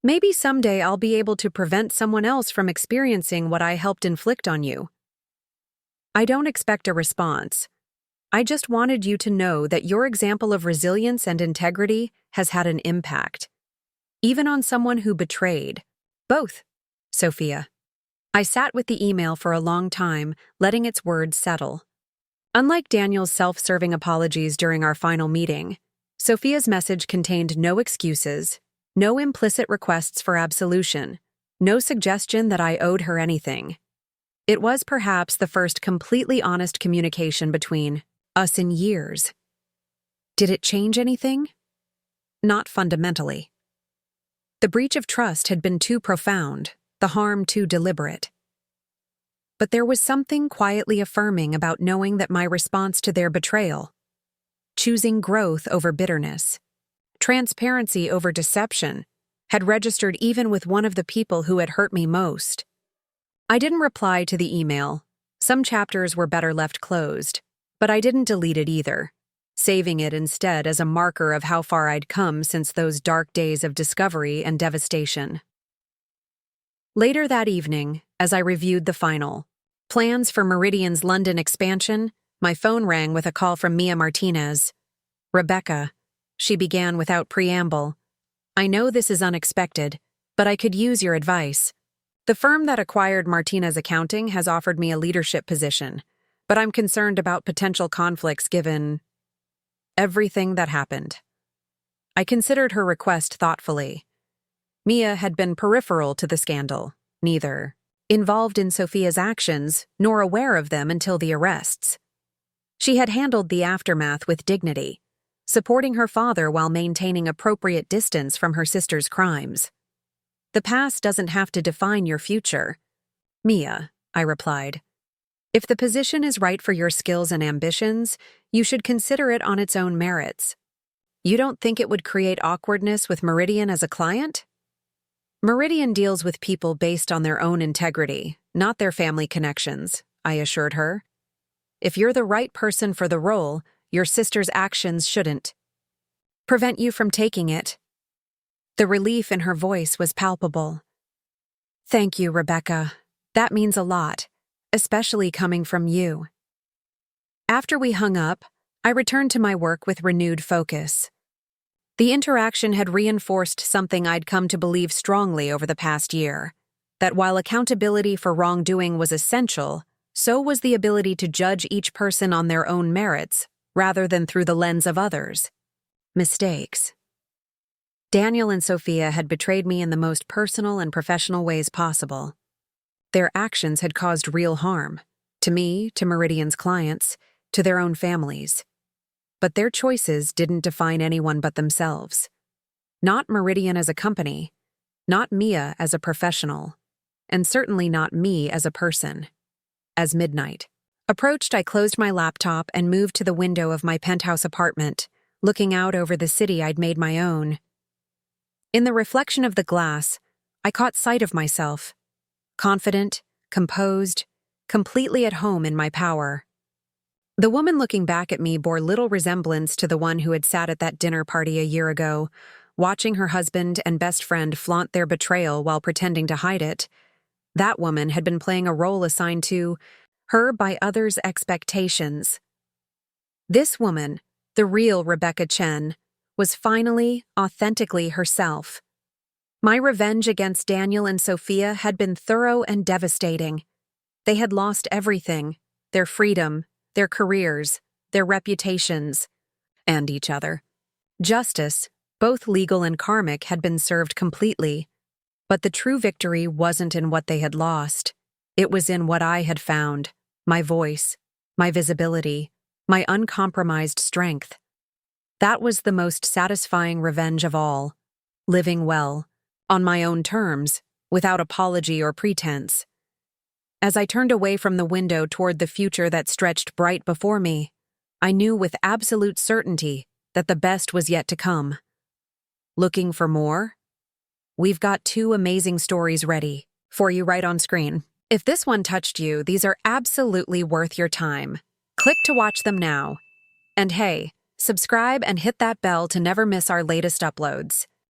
Maybe someday I'll be able to prevent someone else from experiencing what I helped inflict on you. I don't expect a response. I just wanted you to know that your example of resilience and integrity has had an impact, even on someone who betrayed. Both, Sophia. I sat with the email for a long time, letting its words settle. Unlike Daniel's self-serving apologies during our final meeting, Sophia's message contained no excuses, no implicit requests for absolution, no suggestion that I owed her anything. It was perhaps the first completely honest communication between us in years. Did it change anything? Not fundamentally. The breach of trust had been too profound, the harm too deliberate. But there was something quietly affirming about knowing that my response to their betrayal, choosing growth over bitterness, transparency over deception, had registered even with one of the people who had hurt me most. I didn't reply to the email. Some chapters were better left closed, but I didn't delete it either, saving it instead as a marker of how far I'd come since those dark days of discovery and devastation. Later that evening, as I reviewed the final plans for Meridian's London expansion, my phone rang with a call from Mia Martinez. "Rebecca," she began without preamble, "I know this is unexpected, but I could use your advice. The firm that acquired Martinez Accounting has offered me a leadership position, but I'm concerned about potential conflicts given everything that happened." I considered her request thoughtfully. Mia had been peripheral to the scandal, neither involved in Sophia's actions nor aware of them until the arrests. She had handled the aftermath with dignity, supporting her father while maintaining appropriate distance from her sister's crimes. "The past doesn't have to define your future." "Mia," I replied, "if the position is right for your skills and ambitions, you should consider it on its own merits. You don't think it would create awkwardness with Meridian as a client?" "Meridian deals with people based on their own integrity, not their family connections," I assured her. "If you're the right person for the role, your sister's actions shouldn't prevent you from taking it." The relief in her voice was palpable. "Thank you, Rebecca. That means a lot, especially coming from you." After we hung up, I returned to my work with renewed focus. The interaction had reinforced something I'd come to believe strongly over the past year, that while accountability for wrongdoing was essential, so was the ability to judge each person on their own merits, rather than through the lens of others. Mistakes. Daniel and Sophia had betrayed me in the most personal and professional ways possible. Their actions had caused real harm. To me, to Meridian's clients, to their own families. But their choices didn't define anyone but themselves. Not Meridian as a company, not Mia as a professional, and certainly not me as a person. As midnight approached, I closed my laptop and moved to the window of my penthouse apartment, looking out over the city I'd made my own. In the reflection of the glass, I caught sight of myself, confident, composed, completely at home in my power. The woman looking back at me bore little resemblance to the one who had sat at that dinner party a year ago, watching her husband and best friend flaunt their betrayal while pretending to hide it. That woman had been playing a role assigned to her by others' expectations. This woman, the real Rebecca Chen, was finally, authentically herself. My revenge against Daniel and Sophia had been thorough and devastating. They had lost everything: their freedom, their careers, their reputations, and each other. Justice, both legal and karmic, had been served completely. But the true victory wasn't in what they had lost. It was in what I had found: my voice, my visibility, my uncompromised strength. That was the most satisfying revenge of all: living well, on my own terms, without apology or pretense. As I turned away from the window toward the future that stretched bright before me, I knew with absolute certainty that the best was yet to come. Looking for more? We've got 2 amazing stories ready for you right on screen. If this one touched you, these are absolutely worth your time. Click to watch them now. And hey, subscribe and hit that bell to never miss our latest uploads.